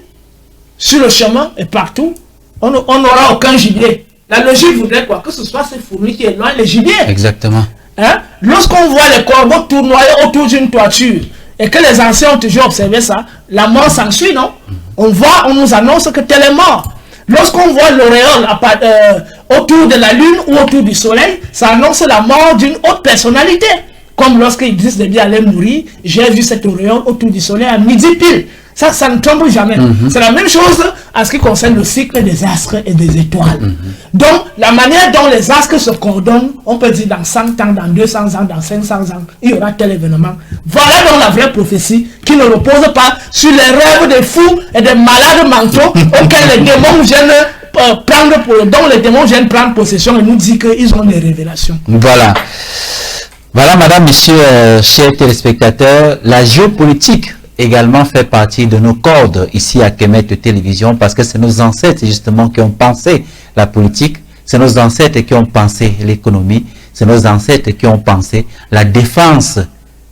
sur le chemin et partout, on n'aura aucun gibier. La logique voudrait quoi? Que ce soit ces fourmis qui éloignent les gibiers. Exactement. Hein? Lorsqu'on voit les corbeaux tournoyer autour d'une toiture, et que les anciens ont toujours observé ça, la mort s'ensuit, non? On nous annonce que tel est mort. Lorsqu'on voit l'auréole autour de la lune ou autour du soleil, ça annonce la mort d'une autre personnalité. Comme lorsqu'ils disent de bien aller mourir, j'ai vu cette auréole autour du soleil à midi pile. Ça ne tombe jamais. C'est la même chose en ce qui concerne le cycle des astres et des étoiles. Donc, la manière dont les astres se coordonnent, on peut dire dans 100 ans, dans 200 ans, dans 500 ans, il y aura tel événement. Voilà donc la vraie prophétie qui ne repose pas sur les rêves des fous et des malades mentaux auxquels les démons viennent dont les démons viennent prendre possession et nous disent qu'ils ont des révélations. Voilà. Voilà, madame, monsieur, chers téléspectateurs, la géopolitique également fait partie de nos cordes ici à Kemet Télévision, parce que c'est nos ancêtres justement qui ont pensé la politique, c'est nos ancêtres qui ont pensé l'économie, c'est nos ancêtres qui ont pensé la défense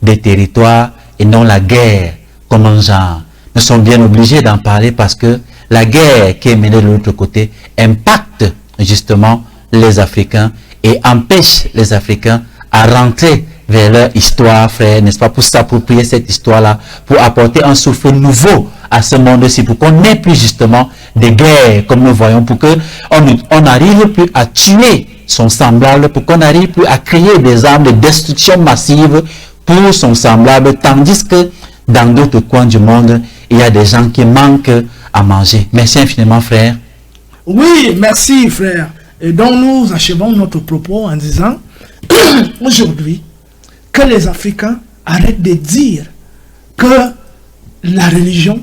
des territoires et non la guerre comme un genre. Nous sommes bien obligés d'en parler parce que la guerre qui est menée de l'autre côté impacte justement les Africains et empêche les Africains à rentrer vers leur histoire, frère, n'est-ce pas, pour s'approprier cette histoire-là, pour apporter un souffle nouveau à ce monde-ci, pour qu'on n'ait plus justement des guerres, comme nous voyons, pour qu'on n'arrive plus à tuer son semblable, pour qu'on n'arrive plus à créer des armes de destruction massive pour son semblable, tandis que dans d'autres coins du monde, il y a des gens qui manquent à manger. Merci infiniment, frère. Oui, merci, frère. Et donc, nous achevons notre propos en disant, aujourd'hui, que les Africains arrêtent de dire que la religion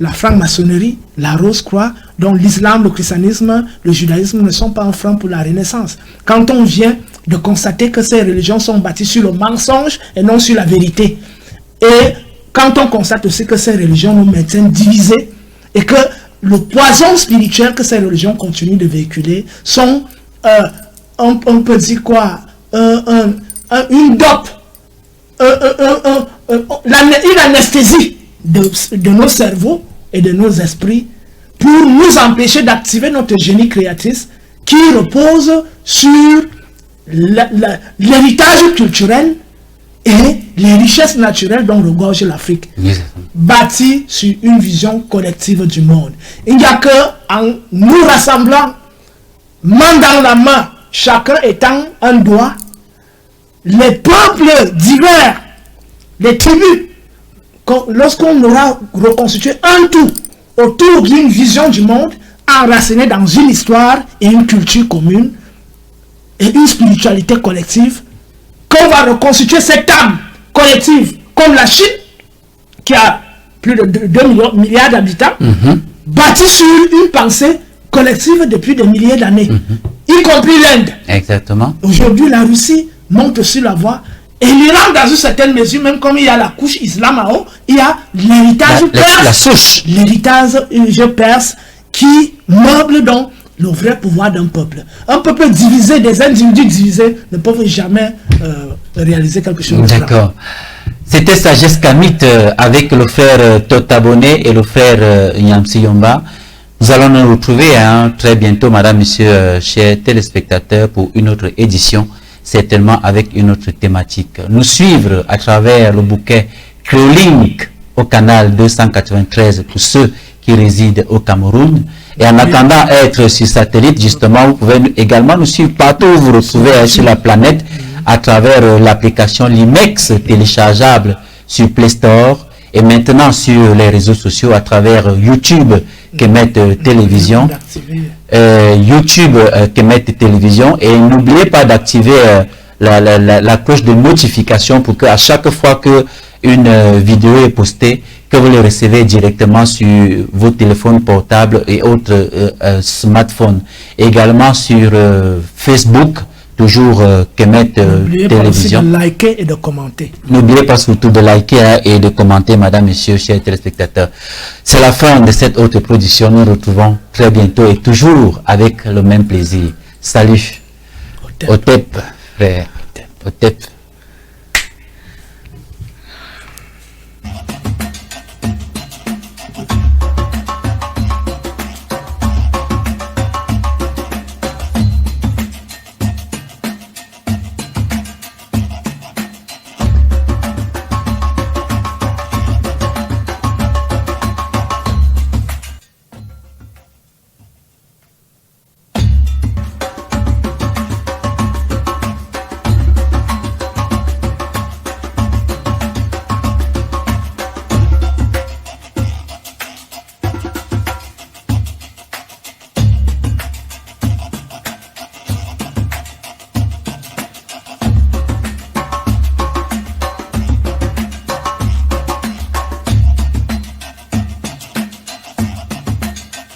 la franc-maçonnerie, la Rose-Croix, dont l'islam, le christianisme, le judaïsme ne sont pas un frein pour la Renaissance. Quand on vient de constater que ces religions sont bâties sur le mensonge et non sur la vérité, et quand on constate aussi que ces religions nous maintiennent divisés, et que le poison spirituel que ces religions continuent de véhiculer sont, on peut dire quoi, une dope, une anesthésie de nos cerveaux et de nos esprits pour nous empêcher d'activer notre génie créatrice qui repose sur l'héritage culturel et les richesses naturelles dont regorge l'Afrique, bâties sur une vision collective du monde. Il n'y a que en nous rassemblant, main dans la main, chacun étant un doigt, les peuples divers, les tribus, lorsqu'on aura reconstitué un tout autour d'une vision du monde, enracinée dans une histoire et une culture commune, et une spiritualité collective, qu'on va reconstituer cette âme collective, comme la Chine, qui a plus de 2 milliards d'habitants, bâtie sur une pensée collective depuis des milliers d'années, y compris l'Inde. Exactement. Aujourd'hui, la Russie monte sur la voie, et l'Iran, dans une certaine mesure, même comme il y a la couche islam en haut, il y a l'héritage perse, la souche. L'héritage perse qui meuble donc le vrai pouvoir d'un peuple. Un peuple divisé, des individus divisés ne peuvent jamais réaliser quelque chose de D'accord. C'était Sagesse Kamite avec le frère Totaboné et le frère Nyamsi Yomba. Nous allons nous retrouver très bientôt, madame, monsieur, chers téléspectateurs, pour une autre édition, certainement avec une autre thématique. Nous suivre à travers le bouquet Créolink au canal 293 pour ceux qui résident au Cameroun. Et en attendant être sur satellite, justement, vous pouvez également nous suivre partout où vous vous retrouvez sur la planète à travers l'application Limex téléchargeable sur Play Store et maintenant sur les réseaux sociaux à travers YouTube Kemet Télévision. YouTube Kemet Télévision, et n'oubliez pas d'activer la cloche de notification pour que à chaque fois que une vidéo est postée, que vous le recevez directement sur vos téléphones portables et autres smartphones. Également sur Facebook, toujours Kemet Télévision. N'oubliez pas de liker et de commenter. N'oubliez pas surtout de liker et de commenter, madame, monsieur, chers téléspectateurs. C'est la fin de cette autre production. Nous nous retrouvons très bientôt et toujours avec le même plaisir. Salut. Otep, frère. Otep.